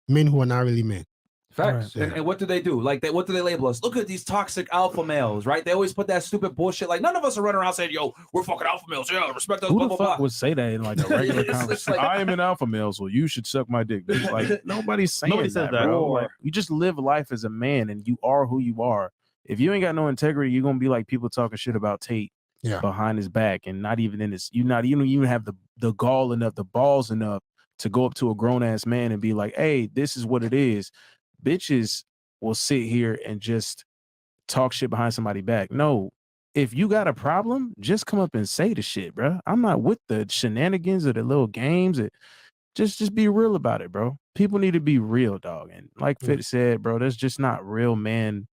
men who are not really men. Facts. Right. And what do they do? Like, what do they label us? Look at these toxic alpha males, right? They always put that stupid bullshit. Like, none of us are running around saying, yo, we're fucking alpha males. Yeah, respect us, Who blah, the blah, fuck blah. would say that in like a regular It's conversation? like- I am an alpha male, so you should suck my dick. Bitch. Like nobody's saying Nobody says that. bro. Or- Like, you just live life as a man, and you are who you are. If you ain't got no integrity, you're gonna be like people talking shit about Tate behind his back, and not even in his. You don't even have the gall enough, the balls enough to go up to a grown ass man and be like, "Hey, this is what it is." Bitches will sit here and just talk shit behind somebody's back. No, if you got a problem, just come up and say the shit, bro. I'm not with the shenanigans or the little games. Just be real about it, bro. People need to be real, dog. And like Fitz said, bro, that's just not real man.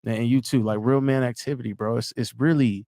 And you too, like real man activity, bro. It's really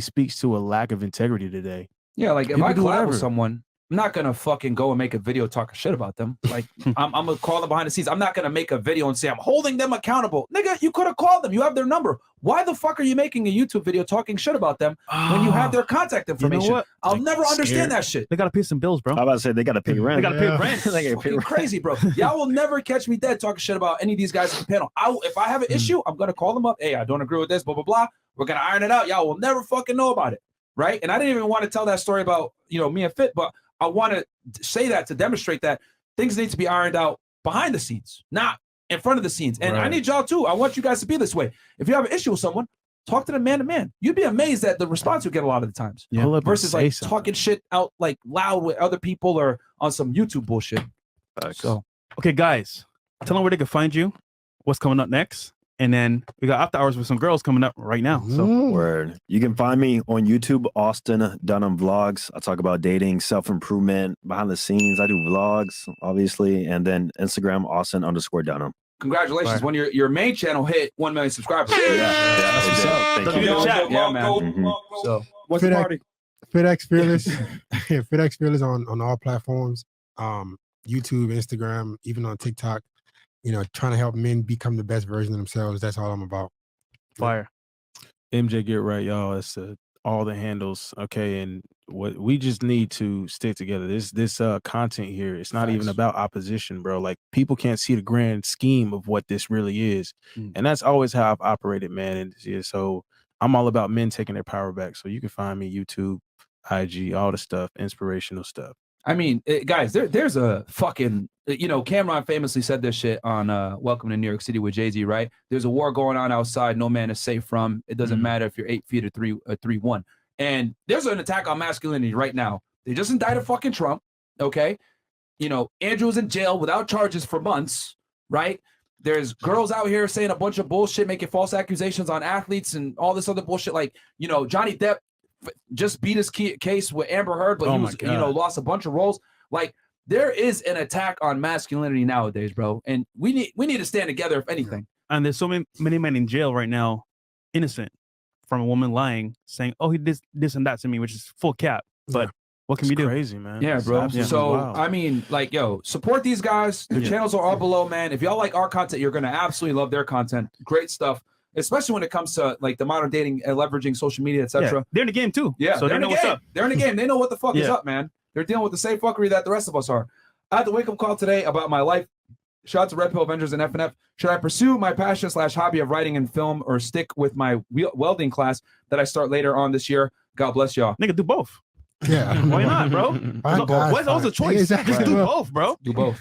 speaks to a lack of integrity today. Yeah, like if People I do collab whatever. with someone, I'm not gonna fucking go and make a video talking shit about them. Like I'm gonna call them behind the scenes. I'm not gonna make a video and say I'm holding them accountable. Nigga, you could have called them. You have their number. Why the fuck are you making a YouTube video talking shit about them when you have their contact information? what? I'll never understand that shit. They gotta pay some bills, bro. I'm about to say they got to pay rent. They gotta pay rent. They gotta pay Fucking rent. crazy, bro. Y'all will never catch me dead talking shit about any of these guys at the panel. If I have an issue, I'm gonna call them up. Hey, I don't agree with this, blah, blah, blah. We're gonna iron it out. Y'all will never fucking know about it. Right. And I didn't even want to tell that story about, me and Fit, but I want to say that to demonstrate that things need to be ironed out behind the scenes, not in front of the scenes. And I need y'all too. I want you guys to be this way. If you have an issue with someone, talk to them man to man. You'd be amazed at the response you get a lot of the times. Pull up and Versus say like something. talking shit out like loud with other people or on some YouTube bullshit. So Okay, guys, tell them where they can find you, what's coming up next. And then we got after hours with some girls coming up right now. So Word. You can find me on YouTube, Austin Dunham Vlogs. I talk about dating, self-improvement, behind the scenes. I do vlogs, obviously. And then Instagram, Austin_Dunham. congratulations. When your main channel hit 1 million subscribers. That's what's up. Thank you. Yeah, man. So what's the party? Fitxfearless. Yeah, Fitxfearless on all platforms. YouTube, Instagram, even on TikTok. Trying to help men become the best version of themselves. That's all I'm about. fire. MJ GetRight, y'all. It's all the handles, okay. And what we just need to stick together. This content here, it's not even about opposition, bro. Like people can't see the grand scheme of what this really is, and that's always how I've operated, man. And yeah, so I'm all about men taking their power back. So you can find me YouTube, IG, all the stuff, inspirational stuff. I mean, guys, there's a fucking, Cameron famously said this shit on Welcome to New York City with Jay-Z, right? There's a war going on outside no man is safe from. It doesn't matter if you're 8 feet or 3'1". And there's an attack on masculinity right now. They just indicted fucking Trump, okay? Andrew's in jail without charges for months, right? There's girls out here saying a bunch of bullshit, making false accusations on athletes and all this other bullshit. Like, Johnny Depp just beat his case with Amber Heard, but he was, lost a bunch of roles. Like, there is an attack on masculinity nowadays, bro, and we need to stand together, if anything. And there's so many men in jail right now, innocent, from a woman lying, saying, "Oh, he did this and that to me," which is full cap. But what can we do? Crazy, man. Yeah, It's bro. absolutely So wild. I mean, like, support these guys. Their channels are all below, man. If y'all like our content, you're gonna absolutely love their content. Great stuff. Especially when it comes to like the modern dating and leveraging social media, etc. Yeah, they're in the game too. Yeah, so they know what's up. They're in the game. They know what the fuck is up, man. They're dealing with the same fuckery that the rest of us are. I had the wake up call today about my life. Shout out to RedPill, Avengers, and FNF. Should I pursue my passion/hobby of writing and film, or stick with my welding class that I start later on this year? God bless y'all. Nigga, do both. Yeah. Why not, bro? What's always a choice? Exactly. Just do both, bro. Do both.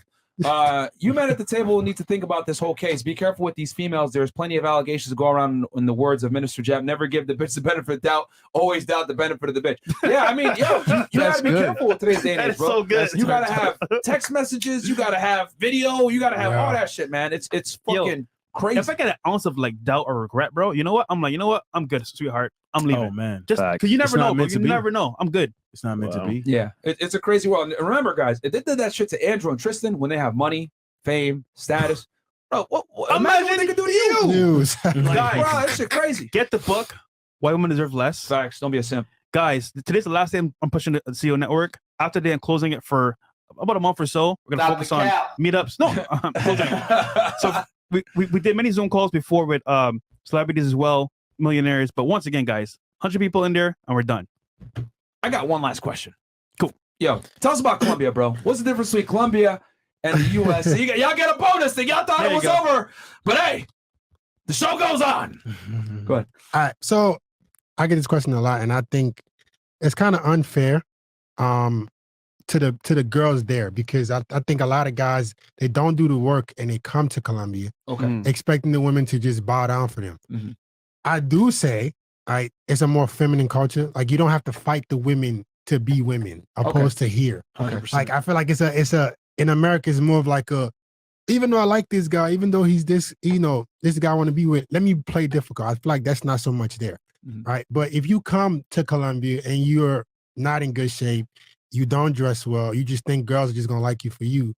You men at the table need to think about this whole case. Be careful with these females. There's plenty of allegations to go around. In the words of Minister Jab, never give the bitch the benefit of doubt. Always doubt the benefit of the bitch. Yeah, I mean, you gotta be careful with today's day and That age, is bro. so good. You gotta have text messages. You gotta have video. You gotta have all that shit, man. It's fucking crazy. If I get an ounce of like doubt or regret, bro, you know what? I'm like, you know what? I'm good, sweetheart. I'm leaving. Oh man, just because you never It's not know, bro. meant to You be. never know. I'm good. It's not meant to be. Yeah, it's a crazy world. And remember, guys, if they did that shit to Andrew and Tristan when they have money, fame, status, bro, what imagine what they could do to you. News. Guys, bro, that shit crazy. Get the book. Why Women Deserve Less. Facts. Don't be a simp. Guys, today's the last day I'm pushing the CEO network. After that, I'm closing it for about a month or so. We're gonna focus on meetups. No, I'm closing it. So we did many Zoom calls before with celebrities as well, millionaires. But once again, guys, 100 people in there and we're done. I got one last question. Cool. Yo, tell us about Colombia, bro. What's the difference between Colombia and the U.S.? So y'all get a bonus thing. Y'all thought it was over, but hey, the show goes on. Go ahead. All right, so I get this question a lot, and I think it's kind of unfair to the girls there, because I think a lot of guys, they don't do the work and they come to Colombia expecting the women to just bow down for them. I do say, it's a more feminine culture. Like, you don't have to fight the women to be women, opposed to here. 100%. Like, I feel like it's a in America, it's more of like even though I like this guy, even though he's this, this guy I want to be with, let me play difficult. I feel like that's not so much there, right? But if you come to Colombia and you're not in good shape, you don't dress well, you just think girls are just gonna like you for you,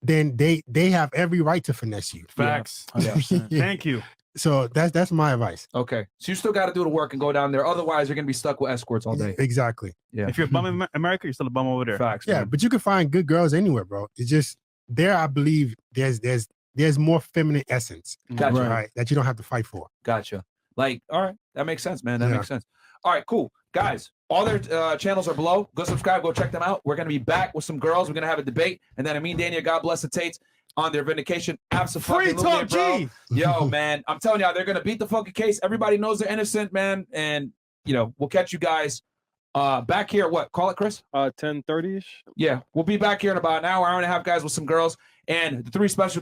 then they have every right to finesse you. Facts. Yeah. Thank you. So that's my advice. Okay. So you still got to do the work and go down there. Otherwise, you're going to be stuck with escorts all day. Exactly. Yeah. If you're a bum in America, you're still a bum over there. Facts. Yeah, man. but you can find good girls anywhere, bro. It's just there, I believe there's more feminine essence, Gotcha. right? That you don't have to fight for. Gotcha. Like, all right. That makes sense, man. That makes sense. All right, cool. Guys, all their channels are below. Go subscribe. Go check them out. We're going to be back with some girls. We're going to have a debate. And then Daniel, God bless the Tates on their vindication. Free talk, G. Yo, man, I'm telling y'all, they're going to beat the fucking case. Everybody knows they're innocent, man. And, we'll catch you guys back here. What? Call it, Chris? 10:30ish. Yeah, we'll be back here in about an hour and a half, guys, with some girls and the 3 special.